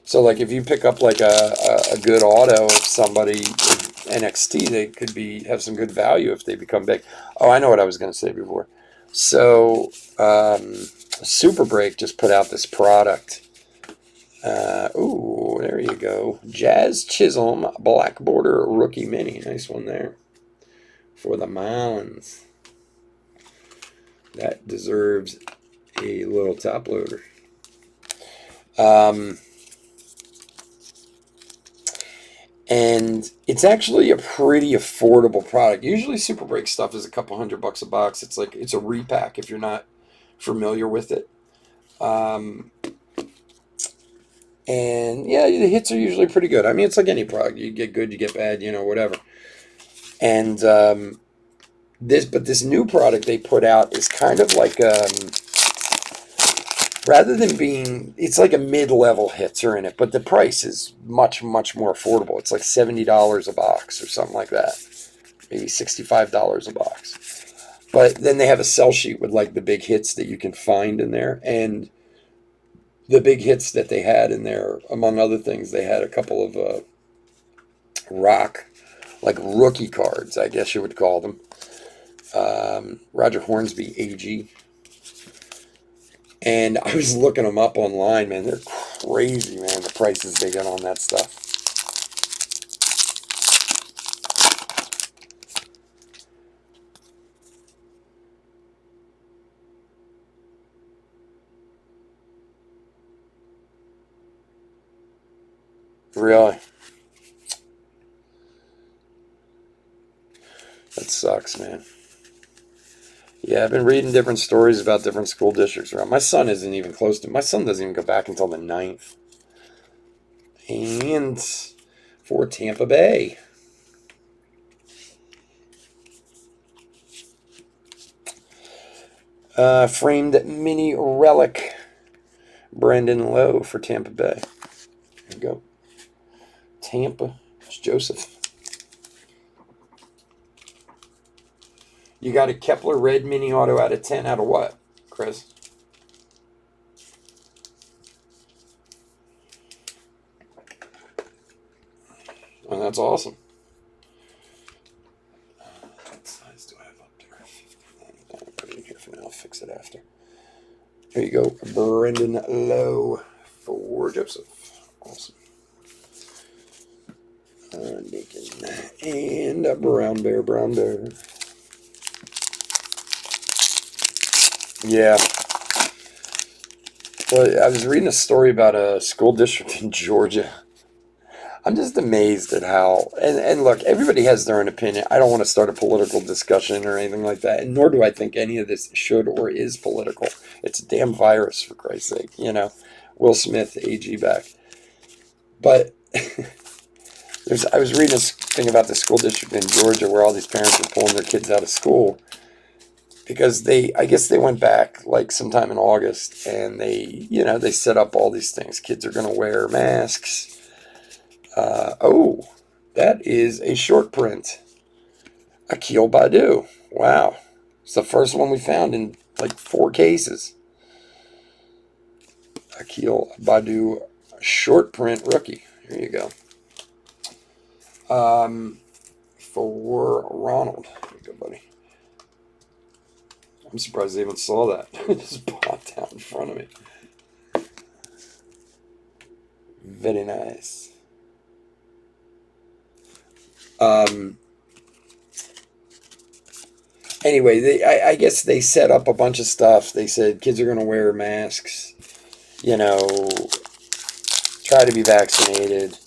So, like, if you pick up like a good auto of somebody in NXT, they could have some good value if they become big. Oh, I know what I was going to say before. So, Super Break just put out this product. Ooh, there you go. Jazz Chisholm Black Border Rookie Mini. Nice one there for the Marlins. That deserves a little top loader. And it's actually a pretty affordable product. Usually Super Break stuff is a couple $100 a box. It's like it's a repack if you're not familiar with it. And yeah, the hits are usually pretty good. I mean, it's like any product. You get good, you get bad, whatever. And this new product they put out is kind of like rather than being, it's like a mid-level hits are in it, but the price is much more affordable. It's like $70 a box or something like that, maybe $65 a box. But then they have a sell sheet with like the big hits that you can find in there, and the big hits that they had in there, among other things, they had a couple of rock, like rookie cards, I guess you would call them. Roger Hornsby, AG. And I was looking them up online, man. They're crazy, man, the prices they get on that stuff. Really? That sucks, man. Yeah, I've been reading different stories about different school districts around. My son isn't even close to. My son doesn't even go back until the 9th. And for Tampa Bay. Framed mini relic. Brandon Lowe for Tampa Bay. There you go. Tampa. It's Joseph. You got a Kepler red mini auto out of 10 out of what, Chris? Well, that's awesome. What size do I have up there? I'll put it in here for now. I'll fix it after. There you go. Brendan Lowe for Joseph. Awesome. Naked. And a brown bear. Yeah. Well, I was reading a story about a school district in Georgia. I'm just amazed at how, and look, everybody has their own opinion. I don't want to start a political discussion or anything like that, and nor do I think any of this should or is political. It's a damn virus, for Christ's sake, you know. Will Smith, AG back. But I was reading this thing about the school district in Georgia where all these parents are pulling their kids out of school because I guess they went back like sometime in August, and they set up all these things. Kids are going to wear masks. Oh, that is a short print. Akil Badu. Wow. It's the first one we found in like 4 cases. Akil Badu, short print rookie. Here you go. For Ronald. Here you go, buddy. I'm surprised they even saw that. It just popped out in front of me. Very nice. Anyway, I guess they set up a bunch of stuff. They said kids are going to wear masks, try to be vaccinated.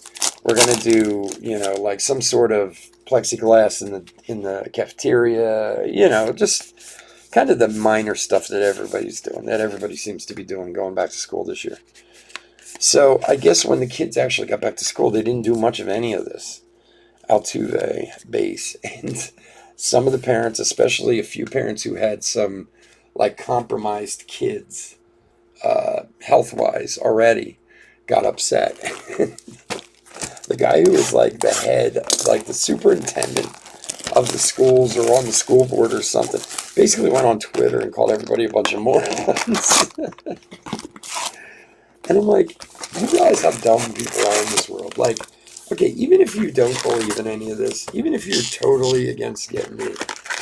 We're going to do, like some sort of plexiglass in the cafeteria, just kind of the minor stuff that everybody's doing, that everybody seems to be doing going back to school this year. So I guess when the kids actually got back to school, they didn't do much of any of this. Altuve base, and some of the parents, especially a few parents who had some like compromised kids health-wise already, got upset. The guy who was like the head, like the superintendent of the schools or on the school board or something, basically went on Twitter and called everybody a bunch of morons. And I'm like, you realize how dumb people are in this world? Like, okay, even if you don't believe in any of this, even if you're totally against getting the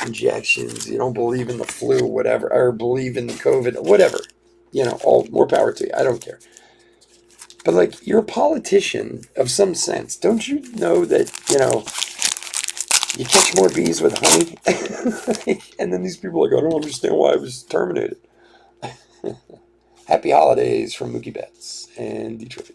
injections, you don't believe in the flu, whatever, or believe in the COVID, whatever, all more power to you. I don't care. But like, you're a politician of some sense. Don't you know that, you catch more bees with honey? And then these people are like, I don't understand why I was terminated. Happy holidays from Mookie Betts and Detroit.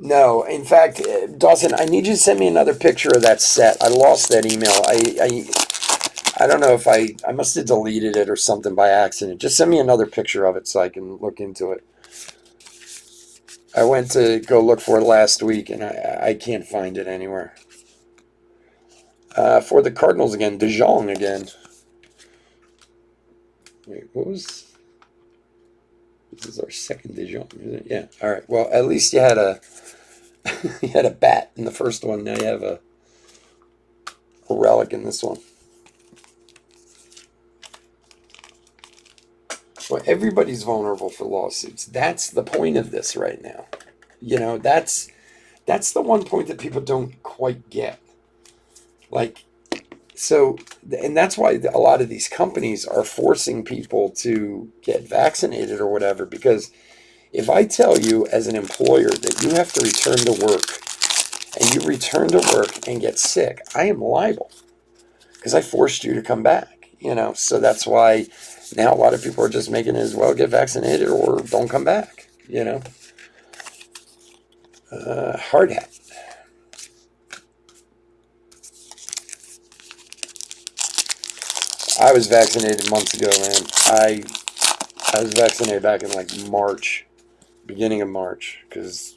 No, in fact, Dawson, I need you to send me another picture of that set. I lost that email. I don't know if I must have deleted it or something by accident. Just send me another picture of it so I can look into it. I went to go look for it last week, and I can't find it anywhere. For the Cardinals again, De Jong again. Wait, what was... This is our second De Jong, isn't it? Yeah. All right. Well, at least you had a you had a bat in the first one. Now you have a relic in this one. Well, everybody's vulnerable for lawsuits. That's the point of this right now. That's the one point that people don't quite get. Like, so, and that's why a lot of these companies are forcing people to get vaccinated or whatever, because if I tell you as an employer that you have to return to work and you return to work and get sick, I am liable because I forced you to come back, So that's why now a lot of people are just making it as well get vaccinated or don't come back, Hard hat. I was vaccinated months ago, man. I was vaccinated back in like March, beginning of March, because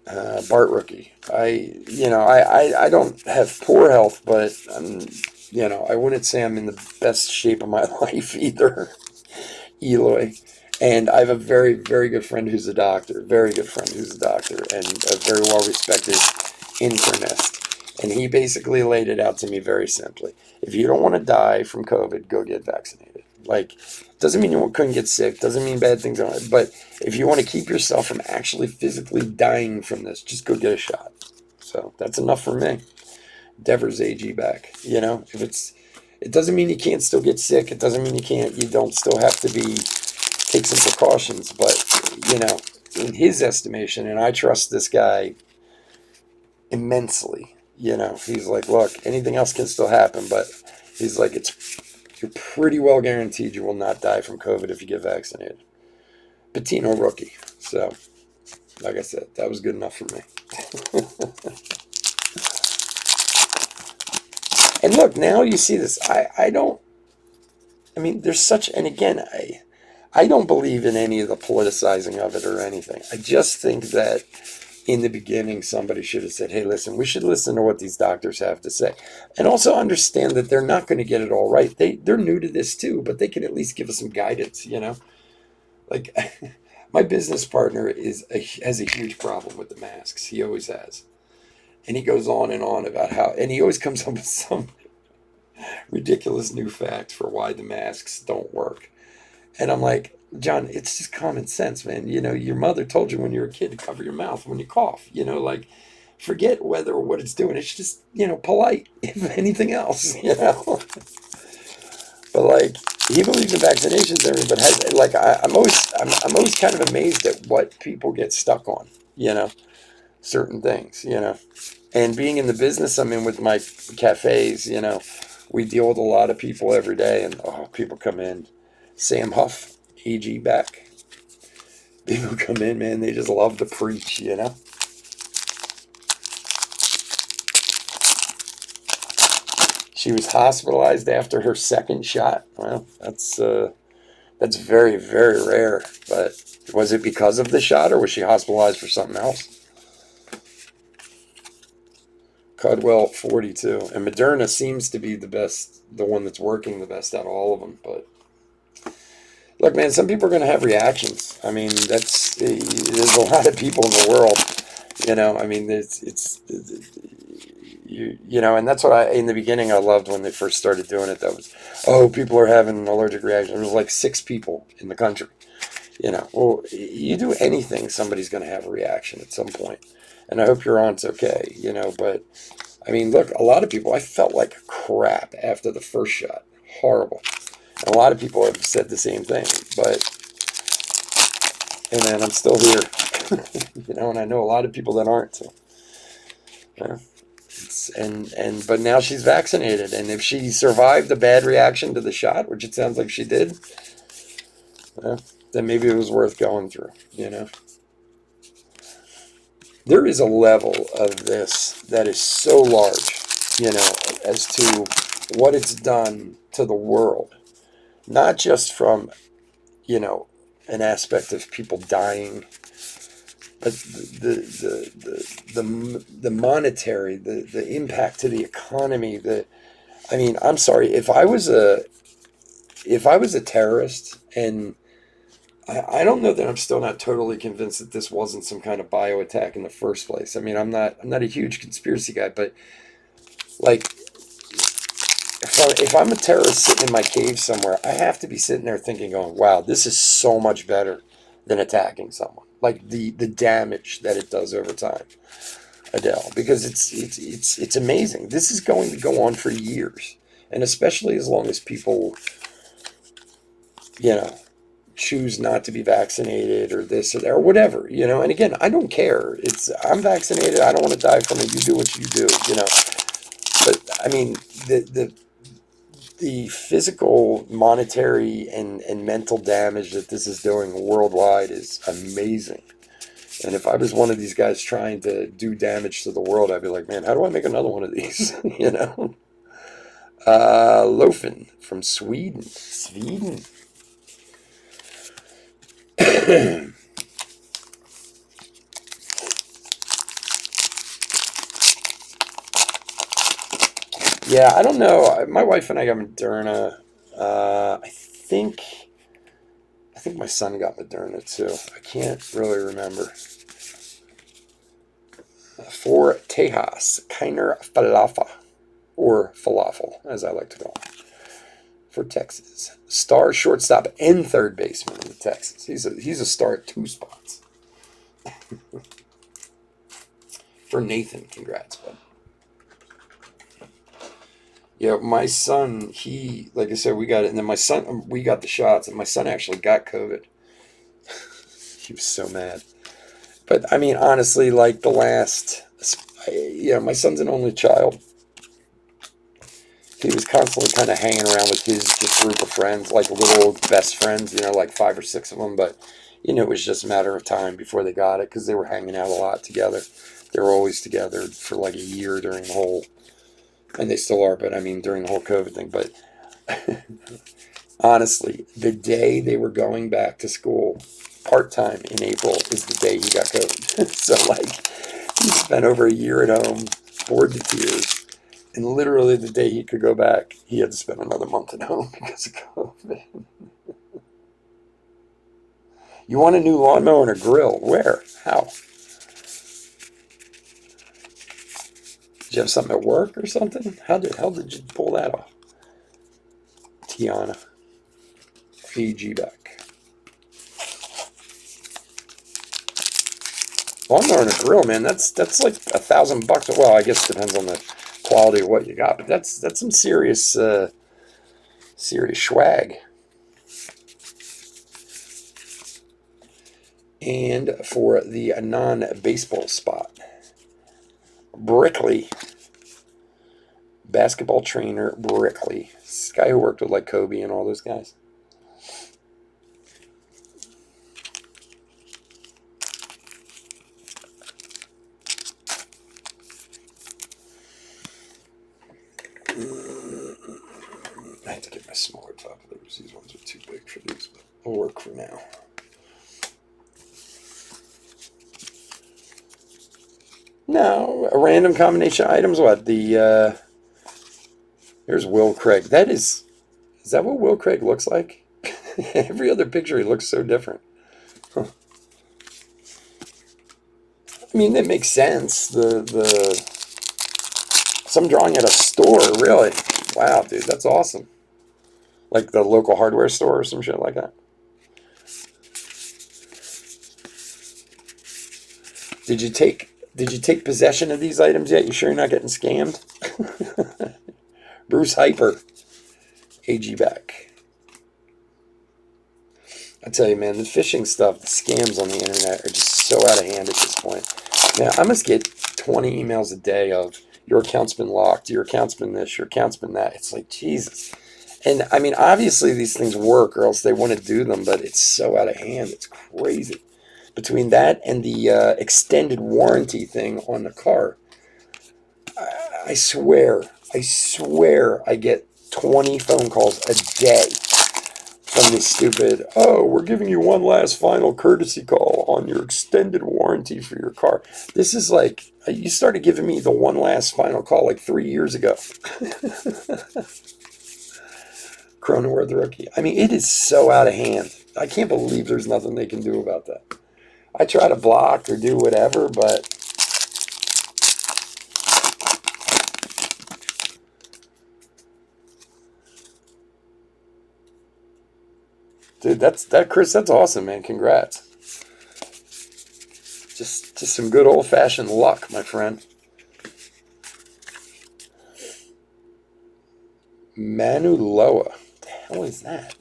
Bart rookie. I don't have poor health, but I wouldn't say I'm in the best shape of my life either. Eloy. And I have a very, very good friend who's a doctor, very good friend who's a doctor, and a very well-respected internist. And he basically laid it out to me very simply. If you don't want to die from COVID, go get vaccinated. Like, doesn't mean you couldn't get sick, doesn't mean bad things don't, but if you want to keep yourself from actually physically dying from this, just go get a shot. So that's enough for me. Devers AG back. It doesn't mean you can't still get sick. It doesn't mean you don't still have to take some precautions, but in his estimation, and I trust this guy immensely, he's like, look, anything else can still happen, but he's like, you're pretty well guaranteed you will not die from COVID if you get vaccinated. Patino rookie. So, like I said, that was good enough for me. And look, now you see this. There's such, and again, I don't believe in any of the politicizing of it or anything. I just think that in the beginning, somebody should have said, hey, listen, we should listen to what these doctors have to say. And also understand that they're not going to get it all right. They're new to this too, but they can at least give us some guidance, Like, my business partner has a huge problem with the masks. He always has. And he goes on and on about how, and he always comes up with some ridiculous new fact for why the masks don't work. And I'm like, John, it's just common sense, man. Your mother told you when you were a kid to cover your mouth when you cough. Like, forget whether or what it's doing. It's just, polite, if anything else, But like, he believes in vaccinations, and everything, but I'm always kind of amazed at what people get stuck on, certain things, And being in the business I'm in with my cafes, we deal with a lot of people every day, and people come in. Sam Huff, AG back. People come in, man, they just love to preach, She was hospitalized after her second shot. Well, that's very, very rare. But was it because of the shot, or was she hospitalized for something else? Cudwell 42, and Moderna seems to be the one that's working the best out of all of them. But look, man, some people are going to have reactions. There's a lot of people in the world, and that's what in the beginning I loved when they first started doing it. That was, people are having an allergic reaction. There was like 6 people in the country, Well, you do anything, somebody's going to have a reaction at some point. And I hope your aunt's okay, but look, a lot of people, I felt like crap after the first shot. Horrible. And a lot of people have said the same thing, and then I'm still here, and I know a lot of people that aren't. So, but now she's vaccinated, and if she survived a bad reaction to the shot, which it sounds like she did, then maybe it was worth going through, There is a level of this that is so large, as to what it's done to the world. Not just from, an aspect of people dying, but the monetary, the impact to the economy, I mean, I'm sorry, if I was a terrorist, and I don't know that I'm still not totally convinced that this wasn't some kind of bio attack in the first place. I mean, I'm not a huge conspiracy guy, but like if I'm a terrorist sitting in my cave somewhere, I have to be sitting there thinking, going, "Wow, this is so much better than attacking someone." Like the damage that it does over time, Adele, because it's amazing. This is going to go on for years, and especially as long as people, you know, choose not to be vaccinated or this or that or whatever, you know. And again, I don't care. I'm vaccinated. I don't want to die from it. You do what you do, you know. But I mean, the physical, monetary, and mental damage that this is doing worldwide is amazing. And if I was one of these guys trying to do damage to the world, I'd be like, man, how do I make another one of these? You know? Lofen from Sweden. Yeah, I don't know. My wife and I got Moderna. I think my son got Moderna too. I can't really remember. For Tejas, Kiner Falafel, or Falafel, as I like to call him, for Texas. Star shortstop and third baseman in the Texas. He's a star at 2 spots. For Nathan, congrats, bud. Yeah, my son, like I said, we got it, and then we got the shots, and my son actually got COVID. He was so mad. But I mean, honestly, like my son's an only child. He was constantly kind of hanging around with his just group of friends, like little best friends, like 5 or 6 of them. But, it was just a matter of time before they got it because they were hanging out a lot together. They were always together for like a year during the whole, and they still are, but I mean, during the whole COVID thing. But honestly, the day they were going back to school part-time in April is the day he got COVID. So, like, he spent over a year at home, bored to tears, and literally the day he could go back, he had to spend another month at home because of COVID. You want a new lawnmower and a grill? Where? How? Did you have something at work or something? How did you pull that off? Tiana. AG back. Lawnmower and a grill, man, that's like $1,000. Well, I guess it depends on the quality of what you got, but that's some serious swag. And for the non-baseball spot, Brickley, basketball trainer Brickley, this guy who worked with like Kobe and all those guys. I have to get my smaller top loaders. These ones are too big for these, but it'll work for now. No, a random combination of items. What? Here's Will Craig. Is that what Will Craig looks like? Every other picture he looks so different. Huh. I mean, that makes sense. Some drawing at a store, really. Wow, dude, that's awesome. Like the local hardware store or some shit like that. Did you take possession of these items yet? You sure you're not getting scammed? Bruce Hyper, AG back. I tell you, man, the phishing stuff, the scams on the internet are just so out of hand at this point. Now, I must get 20 emails a day of your account's been locked, your account's been this, your account's been that. It's like, Jesus. And I mean, obviously these things work or else they wouldn't do them, but it's so out of hand. It's crazy. Between that and the extended warranty thing on the car, I swear I get 20 phone calls a day from this stupid, oh, we're giving you one last final courtesy call on your extended warranty for your car. This is like, you started giving me the one last final call like 3 years ago. Cronenworth rookie. I mean, it is so out of hand. I can't believe there's nothing they can do about that. I try to block or do whatever, but dude, Chris, that's awesome, man. Congrats. Just some good old-fashioned luck, my friend. Manuloa. What the hell is that?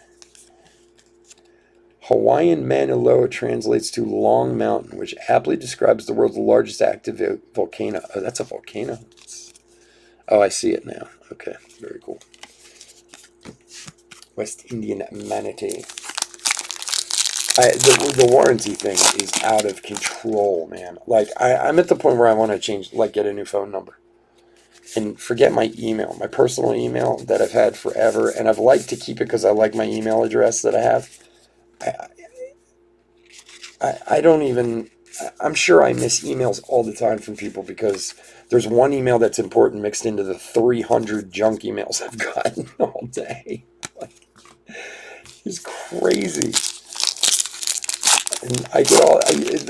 Hawaiian Manuloa translates to Long Mountain, which aptly describes the world's largest active volcano. Oh, that's a volcano? Oh, I see it now. Okay, very cool. West Indian manatee. The warranty thing is out of control, man. Like, I'm at the point where I want to change, like, get a new phone number. And forget my email, my personal email that I've had forever. And I've liked to keep it because I like my email address that I have. I don't even, I'm sure I miss emails all the time from people because there's one email that's important mixed into the 300 junk emails I've gotten all day. Like, it's crazy. And I get all,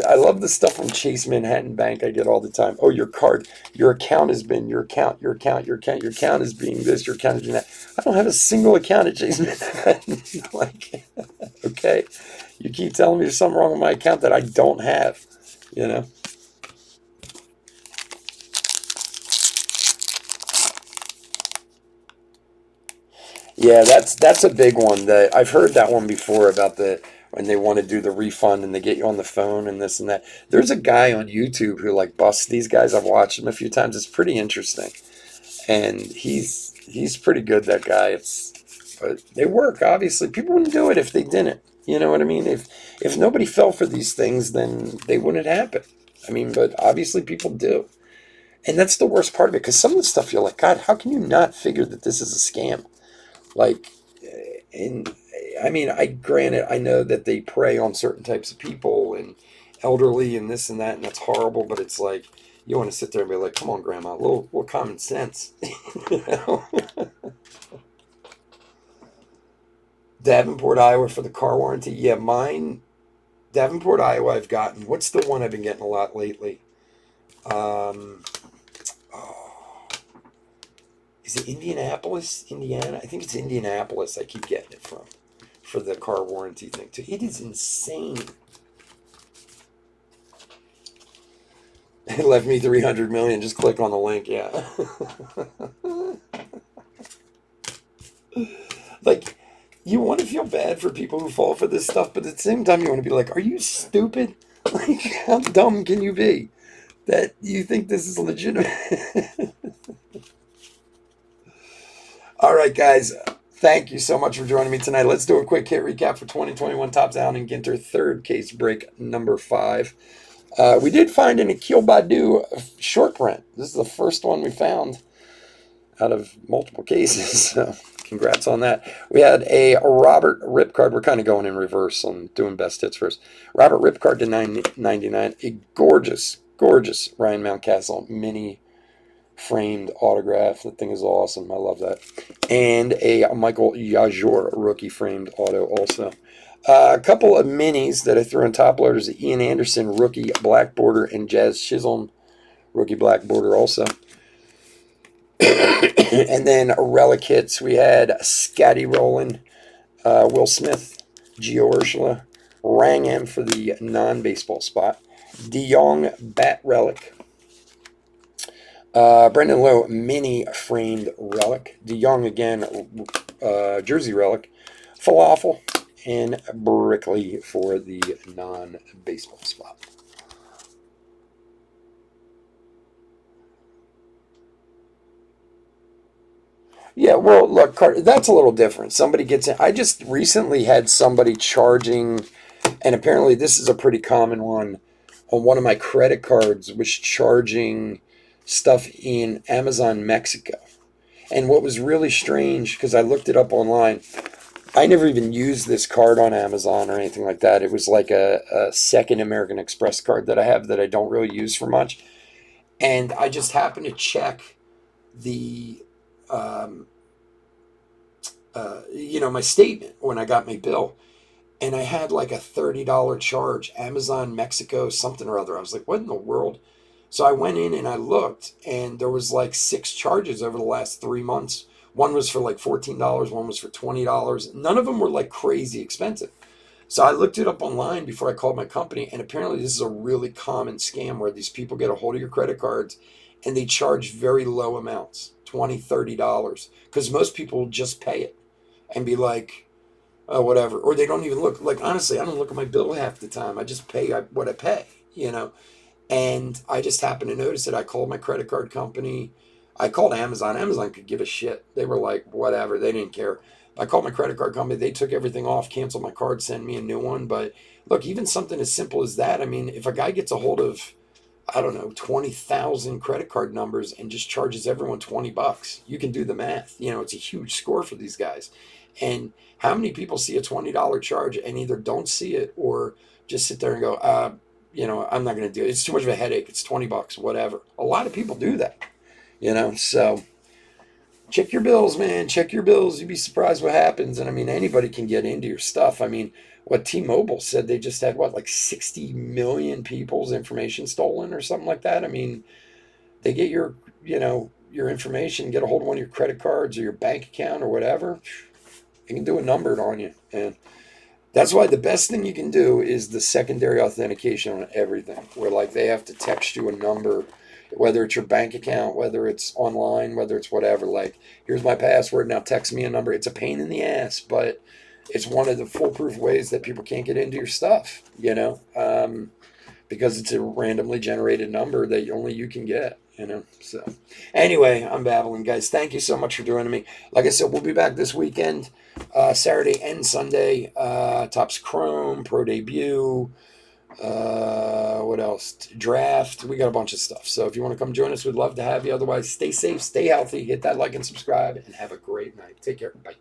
I love the stuff from Chase Manhattan Bank I get all the time. Oh, your card, your account has been, your account is being this, your account is being that. I don't have a single account at Chase Manhattan. Like, okay, you keep telling me there's something wrong with my account that I don't have, you know? Yeah, that's a big one. That I've heard that one before about the when they want to do the refund and they get you on the phone and this and that. There's a guy on YouTube who like busts these guys. I've watched him a few times. It's pretty interesting, and he's pretty good. That guy. But they work. Obviously, people wouldn't do it if they didn't. You know what I mean? If nobody fell for these things, then they wouldn't happen. I mean, but obviously people do, and that's the worst part of it. Because some of the stuff you're like, God, how can you not figure that this is a scam? Like, and I mean, granted, I know that they prey on certain types of people and elderly and this and that, and that's horrible. But it's like you want to sit there and be like, "Come on, Grandma, a little common sense." You know? Davenport, Iowa, for the car warranty. Yeah, mine, Davenport, Iowa. I've gotten. What's the one I've been getting a lot lately? Oh, is it Indianapolis, Indiana? I think it's Indianapolis. I keep getting it from for the car warranty thing too. It is insane. It left me 300 million. Just click on the link. Yeah. Like, you want to feel bad for people who fall for this stuff, but at the same time, you want to be like, are you stupid? Like, how dumb can you be that you think this is legitimate? All right, guys. Thank you so much for joining me tonight. Let's do a quick hit recap for 2021 Topps Allen and Ginter, third case break number 5. We did find an Akil Badu short print. This is the first one we found out of multiple cases. So congrats on that. We had a Robert Ripcard. We're kind of going in reverse on doing best hits first. Robert Ripcard to 999. A gorgeous, gorgeous Ryan Mountcastle mini framed autograph. That thing is awesome. I love that. And a Michael Yajor rookie framed auto also. A couple of minis that I threw on top loaders. Ian Anderson rookie black border and Jazz Chisholm rookie black border also. And then relic hits. We had Scotty Rowland, Will Smith, Gio Urshela, Rangam for the non-baseball spot, DeYoung bat relic, Brendan Lowe mini framed relic, DeYoung again jersey relic, Falafel, and Brickley for the non-baseball spot. Yeah, well, look, that's a little different. Somebody gets in. I just recently had somebody charging, and apparently this is a pretty common one, on one of my credit cards, was charging stuff in Amazon Mexico. And what was really strange, because I looked it up online, I never even used this card on Amazon or anything like that. It was like a second American Express card that I have that I don't really use for much. And I just happened to check the, um, my statement when I got my bill. And I had like a $30 charge, Amazon Mexico, something or other. I was like, what in the world? So I went in and I looked, and there was like six charges over the last 3 months. One was for like $14, one was for $20. None of them were like crazy expensive. So I looked it up online before I called my company, and apparently this is a really common scam where these people get a hold of your credit cards and they charge very low amounts, $20, $30, because most people just pay it and be like, oh, whatever. Or they don't even look. Like, honestly, I don't look at my bill half the time. I just pay what I pay, you know? And I just happened to notice it. I called my credit card company. I called Amazon. Amazon could give a shit. They were like, whatever. They didn't care. I called my credit card company. They took everything off, canceled my card, sent me a new one. But look, even something as simple as that. I mean, if a guy gets a hold of, I don't know, 20,000 credit card numbers and just charges everyone $20, you can do the math. It's a huge score for these guys. And how many people see a $20 charge and either don't see it or just sit there and go, I'm not going to do it. It's too much of a headache. It's $20, whatever. A lot of people do that, so check your bills, man. Check your bills. You'd be surprised what happens. And I mean, anybody can get into your stuff. I mean, what T-Mobile said, they just had like 60 million people's information stolen or something like that. I mean, they get your information, get a hold of one of your credit cards or your bank account or whatever. They can do a number on you. And that's why the best thing you can do is the secondary authentication on everything, where like they have to text you a number, whether it's your bank account, whether it's online, whether it's whatever. Like, here's my password, now text me a number. It's a pain in the ass, but it's one of the foolproof ways that people can't get into your stuff, because it's a randomly generated number that only you can get. So anyway, I'm babbling, guys. Thank you so much for joining me. Like I said, we'll be back this weekend, Saturday and Sunday. Topps Chrome, Pro Debut. What else? Draft. We got a bunch of stuff. So if you want to come join us, we'd love to have you. Otherwise, stay safe, stay healthy, hit that like and subscribe, and have a great night. Take care. Bye.